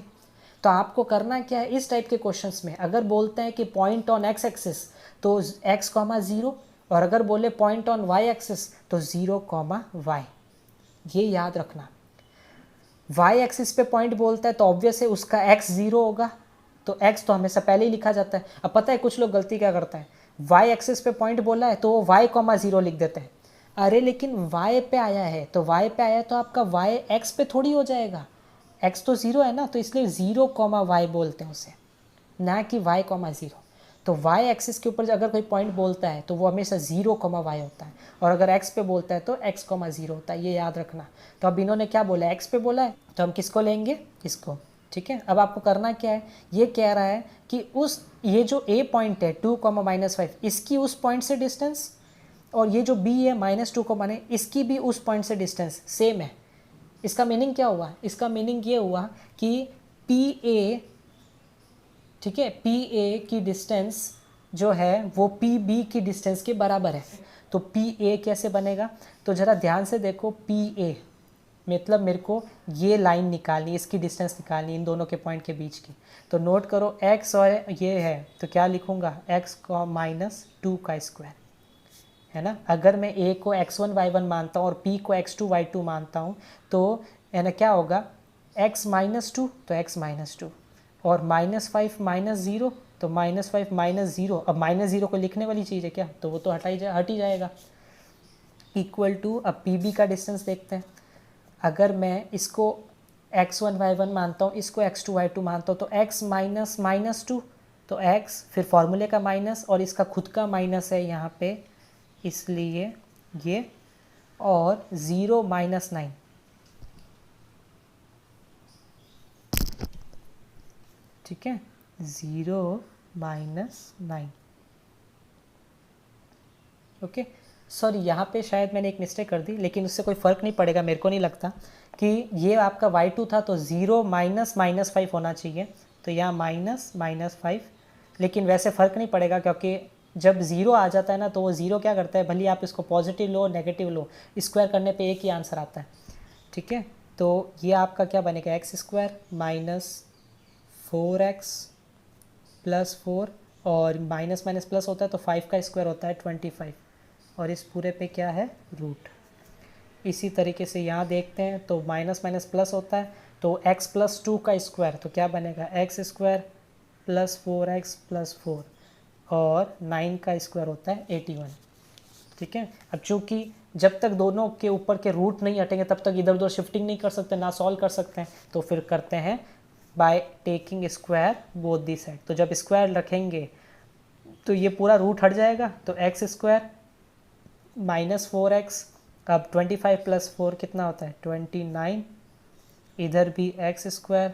तो आपको करना क्या है, इस टाइप के क्वेश्चंस में अगर बोलते हैं कि पॉइंट ऑन एक्स एक्सिस तो x, 0, और अगर बोले पॉइंट ऑन y एक्सिस तो 0, y। ये याद रखना, y एक्सिस पे पॉइंट बोलता है तो ऑब्वियस है उसका x 0 होगा, तो x तो हमेशा पहले ही लिखा जाता है। अब पता है कुछ लोग गलती क्या करते हैं, y एक्सिस पे पॉइंट बोला है तो वो y, 0 लिख देते हैं। अरे लेकिन y पे आया है, तो y पे आया है तो आपका y x पे थोड़ी हो जाएगा, x तो 0 है ना, तो इसलिए 0, y बोलते हैं उसे, ना कि y, 0। तो y एक्सिस के ऊपर अगर कोई पॉइंट बोलता है तो वो हमेशा 0, y होता है, और अगर x पे बोलता है तो x, 0 होता है, ये याद रखना। तो अब इन्होंने क्या बोला, x पे बोला है तो हम किसको लेंगे, इसको, ठीक है। अब आपको करना क्या है, ये कह रहा है कि ये जो a पॉइंट है 2, -5, इसकी उस पॉइंट से डिस्टेंस, और ये जो बी है -2 को माने इसकी भी उस पॉइंट से डिस्टेंस सेम है। इसका मीनिंग क्या हुआ? इसका मीनिंग ये हुआ कि पी ए, ठीक है, पी ए की डिस्टेंस जो है वो पी बी की डिस्टेंस के बराबर है। तो पी ए कैसे बनेगा? तो ज़रा ध्यान से देखो, पी ए मतलब मेरे को ये लाइन निकालनी, इसकी डिस्टेंस निकालनी इन दोनों के पॉइंट के बीच की। तो नोट करो x और ये है तो क्या लिखूँगा, x को -2 का स्क्वायर, है ना। अगर मैं a को x1 y1 मानता हूँ और p को x2 y2 मानता हूँ तो है ना क्या होगा, x -2 तो x -2 और -5 -0 तो -5 -0। अब -0 को लिखने वाली चीज़ है क्या, तो वो तो हट ही जाएगा। इक्वल टू, अब पी बी का डिस्टेंस देखते हैं। अगर मैं इसको x1 y1 मानता हूँ, इसको x2 y2 मानता हूँ तो x -2 तो x फिर फॉर्मूले का माइनस और इसका खुद का माइनस है यहाँ पे, इसलिए ये, और 0 -9, ठीक है, 0 -9। ओके, सॉरी यहाँ पे शायद मैंने एक मिस्टेक कर दी, लेकिन उससे कोई फ़र्क नहीं पड़ेगा, मेरे को नहीं लगता कि ये आपका y2 था तो 0 -5 होना चाहिए, तो यहाँ -5, लेकिन वैसे फ़र्क नहीं पड़ेगा क्योंकि जब 0 आ जाता है ना तो वो 0 क्या करता है, भले आप इसको पॉजिटिव लो नेगेटिव लो, स्क्वायर करने पे एक ही आंसर आता है, ठीक है। तो ये आपका क्या बनेगा, x² -4x + 4 और माइनस माइनस प्लस होता है तो 5 का स्क्वायर होता है 25 और इस पूरे पे क्या है, रूट। इसी तरीके से यहाँ देखते हैं तो माइनस माइनस प्लस होता है तो x + 2 का स्क्वायर तो क्या बनेगा, x² + 4x + 4 और 9 का स्क्वायर होता है 81, ठीक है। अब चूँकि जब तक दोनों के ऊपर के रूट नहीं हटेंगे तब तक इधर उधर शिफ्टिंग नहीं कर सकते, ना सॉल्व कर सकते हैं, तो फिर करते हैं bye taking square both the side. तो जब स्क्वायर रखेंगे तो ये पूरा रूट हट जाएगा, तो x² -4x, अब 25 + 4 कितना होता है 29, इधर भी x²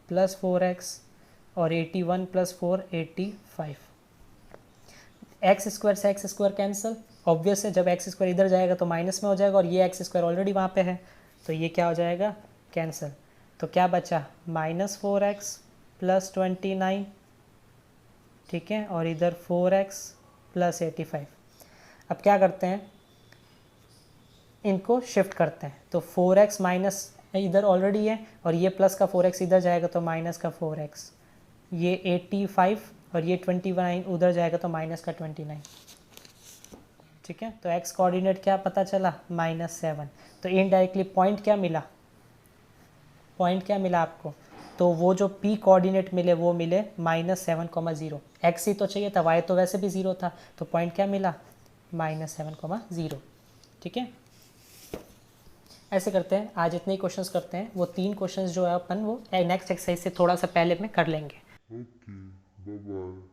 + 4x और 81 + 4 85। x² से x² कैंसिल, ऑब्वियस है, जब x² इधर जाएगा तो माइनस में हो जाएगा और ये x² ऑलरेडी वहाँ पे है तो ये क्या हो जाएगा, कैंसिल। तो क्या बचा, -4x + 29, ठीक है, और इधर 4x + 85। अब क्या करते हैं, इनको शिफ्ट करते हैं, तो 4x माइनस इधर ऑलरेडी है और ये प्लस का 4x इधर जाएगा तो माइनस का 4x, ये 85 और ये 29 उधर जाएगा तो माइनस का 29, ठीक है। तो x कोऑर्डिनेट क्या पता चला, -7। तो इनडायरेक्टली पॉइंट क्या मिला, पॉइंट क्या मिला आपको, तो वो जो p कोऑर्डिनेट मिले वो मिले -7,0। x ही तो चाहिए था, y तो वैसे भी 0 था, तो पॉइंट क्या मिला, -7,0, ठीक है। ऐसे करते हैं, आज इतने ही क्वेश्चंस करते हैं, वो 3 क्वेश्चंस जो है अपन वो नेक्स्ट एक्सरसाइज से थोड़ा सा पहले में कर लेंगे। Okay, bye bye.